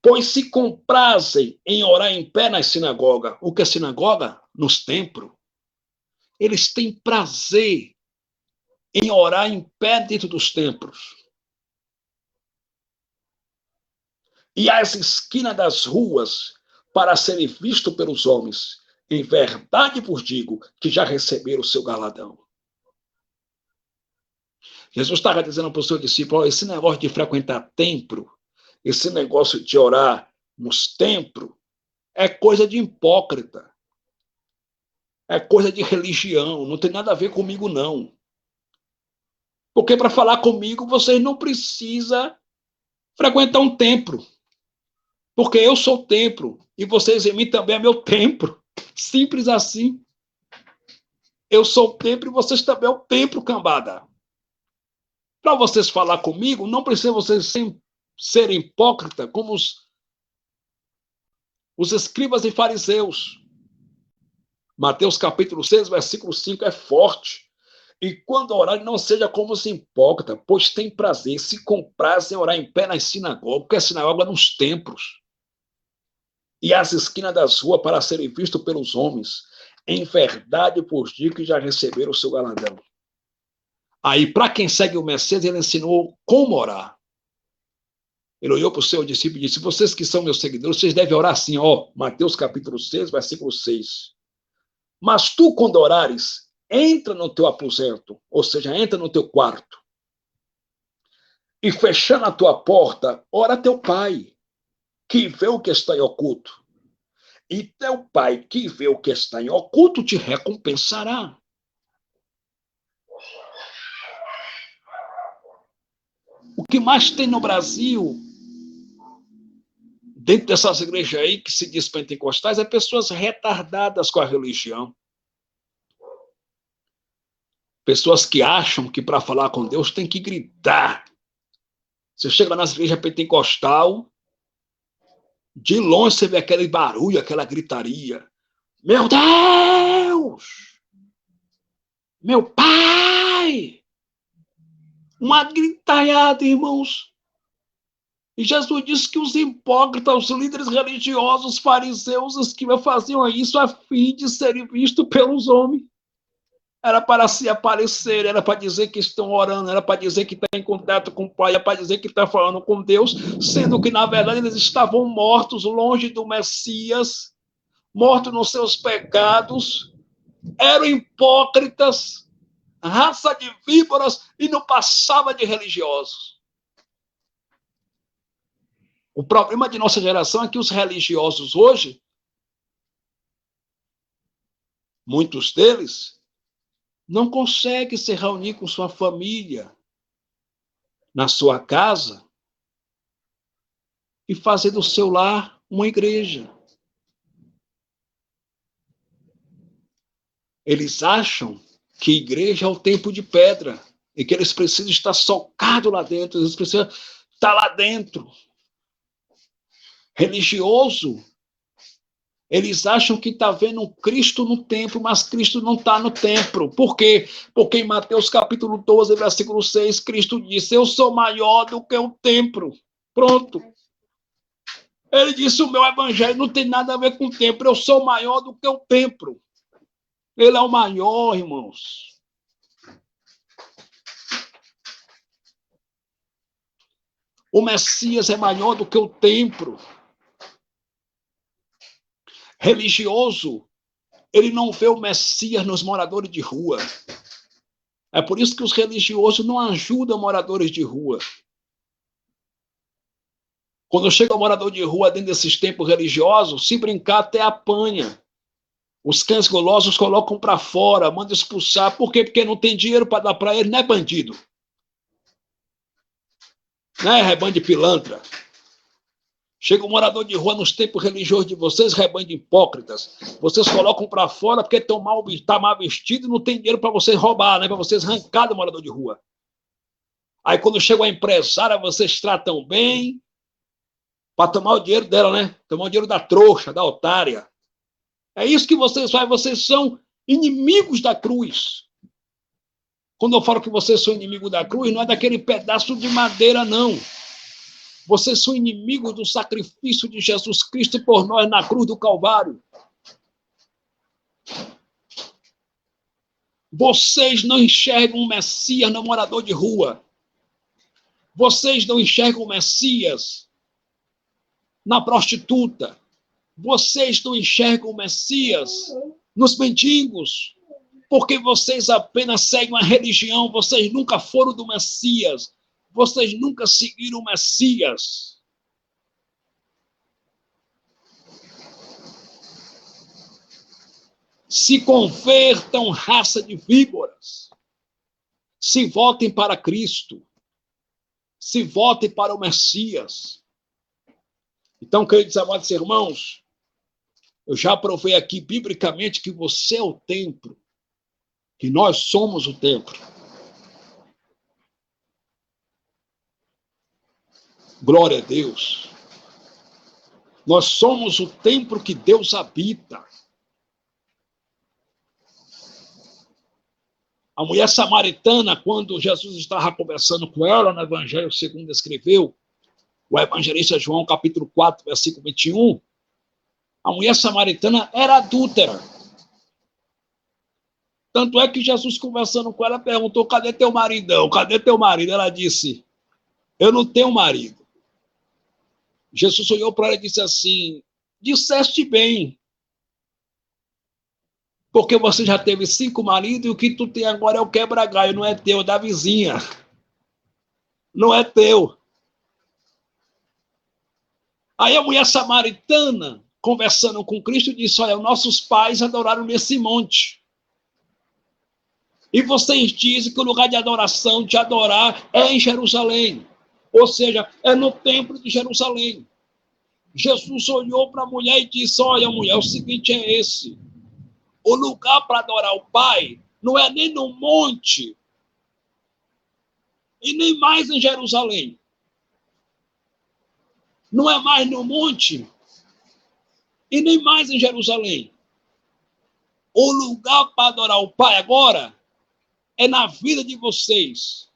Pois se comprazem em orar em pé na sinagoga. O que é sinagoga? Nos templos. Eles têm prazer em orar em pé dentro dos templos. E às esquinas das ruas, para serem vistos pelos homens. Em verdade vos digo que já receberam o seu galardão. Jesus estava dizendo para o seu discípulo, esse negócio de frequentar templo, esse negócio de orar nos templos, é coisa de hipócrita. É coisa de religião, não tem nada a ver comigo, não. Porque para falar comigo, vocês não precisam frequentar um templo. Porque eu sou o templo, e vocês em mim também é meu templo. Simples assim. Eu sou o templo e vocês também é o templo, cambada. Para vocês falar comigo, não precisa vocês serem hipócritas como os escribas e fariseus. Mateus capítulo 6, versículo 5 é forte. E quando orar, não seja como os hipócritas, pois tem prazer, se comprazem orar em pé nas sinagogas, porque a sinagoga é nos templos. E as esquinas das ruas para serem vistos pelos homens. Em verdade, vos digo que já receberam o seu galardão. Aí, para quem segue o Messias, ele ensinou como orar. Ele olhou para o seu discípulo e disse, vocês que são meus seguidores, vocês devem orar assim, ó, Mateus capítulo 6, versículo 6. Mas tu, quando orares, entra no teu aposento, ou seja, entra no teu quarto, e fechando a tua porta, ora a teu pai, que vê o que está em oculto. E teu pai, que vê o que está em oculto, te recompensará. O que mais tem no Brasil, dentro dessas igrejas aí que se diz pentecostais, é pessoas retardadas com a religião. Pessoas que acham que para falar com Deus tem que gritar. Você chega nas igrejas pentecostal, de longe você vê aquele barulho, aquela gritaria. Meu Deus! Meu Pai! Uma gritalhada, irmãos. E Jesus disse que os hipócritas, os líderes religiosos, os fariseus, os que faziam isso a fim de serem vistos pelos homens. Era para se aparecer, era para dizer que estão orando, era para dizer que estão em contato com o Pai, era para dizer que estão falando com Deus, sendo que, na verdade, eles estavam mortos, longe do Messias, mortos nos seus pecados, eram hipócritas, raça de víboras, e não passava de religiosos. O problema de nossa geração é que os religiosos hoje, muitos deles, não conseguem se reunir com sua família, na sua casa, e fazer do seu lar uma igreja. Eles acham que igreja é o templo de pedra, e que eles precisam estar socados lá dentro, eles precisam estar lá dentro. Religioso, eles acham que está vendo um Cristo no templo, mas Cristo não está no templo. Por quê? Porque em Mateus capítulo 12, versículo 6, Cristo disse, eu sou maior do que o templo. Pronto. Ele disse, o meu evangelho não tem nada a ver com o templo, eu sou maior do que o templo. Ele é o maior, irmãos. O Messias é maior do que o templo. Religioso, ele não vê o Messias nos moradores de rua. É por isso que os religiosos não ajudam moradores de rua. Quando chega um morador de rua dentro desses templos religiosos, se brincar até apanha. Os cães golosos colocam para fora, mandam expulsar. Por quê? Porque não tem dinheiro para dar para ele, não é bandido. Não é rebanho de pilantra. Chega um morador de rua nos templos religiosos de vocês, rebanho de hipócritas. Vocês colocam para fora porque está mal vestido e não tem dinheiro para vocês roubar, né? Para vocês arrancar do morador de rua. Aí quando chega a empresária, vocês tratam bem, para tomar o dinheiro dela, né? Tomar o dinheiro da trouxa, da otária. É isso que vocês fazem. Vocês são inimigos da cruz. Quando eu falo que vocês são inimigos da cruz, não é daquele pedaço de madeira, não. Vocês são inimigos do sacrifício de Jesus Cristo por nós na cruz do Calvário. Vocês não enxergam o Messias no morador de rua. Vocês não enxergam o Messias na prostituta. Vocês não enxergam o Messias nos mendigos. Porque vocês apenas seguem uma religião. Vocês nunca foram do Messias. Vocês nunca seguiram o Messias. Se convertam, raça de víboras. Se voltem para Cristo. Se voltem para o Messias. Então, queridos amados irmãos, eu já provei aqui biblicamente que você é o templo, que nós somos o templo. Glória a Deus. Nós somos o templo que Deus habita. A mulher samaritana, quando Jesus estava conversando com ela no Evangelho segundo escreveu, o evangelista João, capítulo 4, versículo 21, a mulher samaritana era adúltera. Tanto é que Jesus, conversando com ela, perguntou: cadê teu maridão? Cadê teu marido? Ela disse: eu não tenho marido. Jesus olhou para ela e disse assim: disseste bem, porque você já teve 5 maridos e o que tu tem agora é o quebra-galho, não é teu, é da vizinha. Não é teu. Aí a mulher samaritana, conversando com Cristo, disse: olha, nossos pais adoraram nesse monte. E vocês dizem que o lugar de adoração, de adorar, é em Jerusalém. Ou seja, é no templo de Jerusalém. Jesus olhou para a mulher e disse: olha, mulher, o seguinte é esse. O lugar para adorar o Pai não é nem no monte, e nem mais em Jerusalém. Não é mais no monte, e nem mais em Jerusalém. O lugar para adorar o Pai agora é na vida de vocês.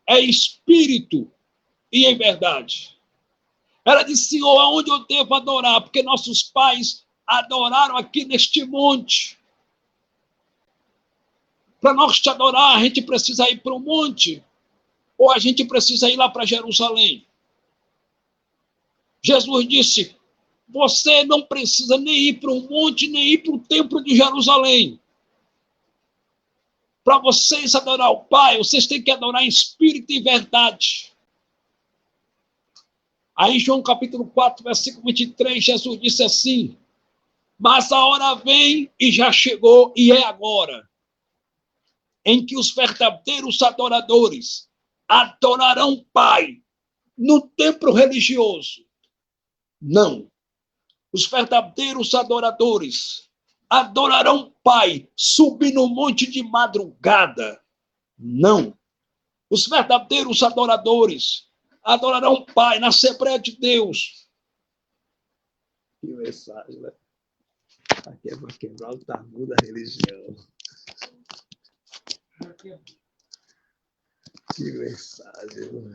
É espírito e em verdade. Ela disse: Senhor, aonde eu devo adorar? Porque nossos pais adoraram aqui neste monte. Para nós te adorar, a gente precisa ir para o monte, ou a gente precisa ir lá para Jerusalém. Jesus disse: você não precisa nem ir para o monte, nem ir para o templo de Jerusalém. Para vocês adorar o Pai, vocês têm que adorar em espírito e verdade. Aí, João capítulo 4, versículo 23, Jesus disse assim: mas a hora vem e já chegou, e é agora, em que os verdadeiros adoradores adorarão o Pai no templo religioso. Não. Os verdadeiros adoradores adorarão o Pai subindo no monte de madrugada. Não. Os verdadeiros adoradores adorarão o Pai na Assembleia de Deus. Que mensagem, né? Aqui é para quebrar o tabu da religião. Que mensagem, né?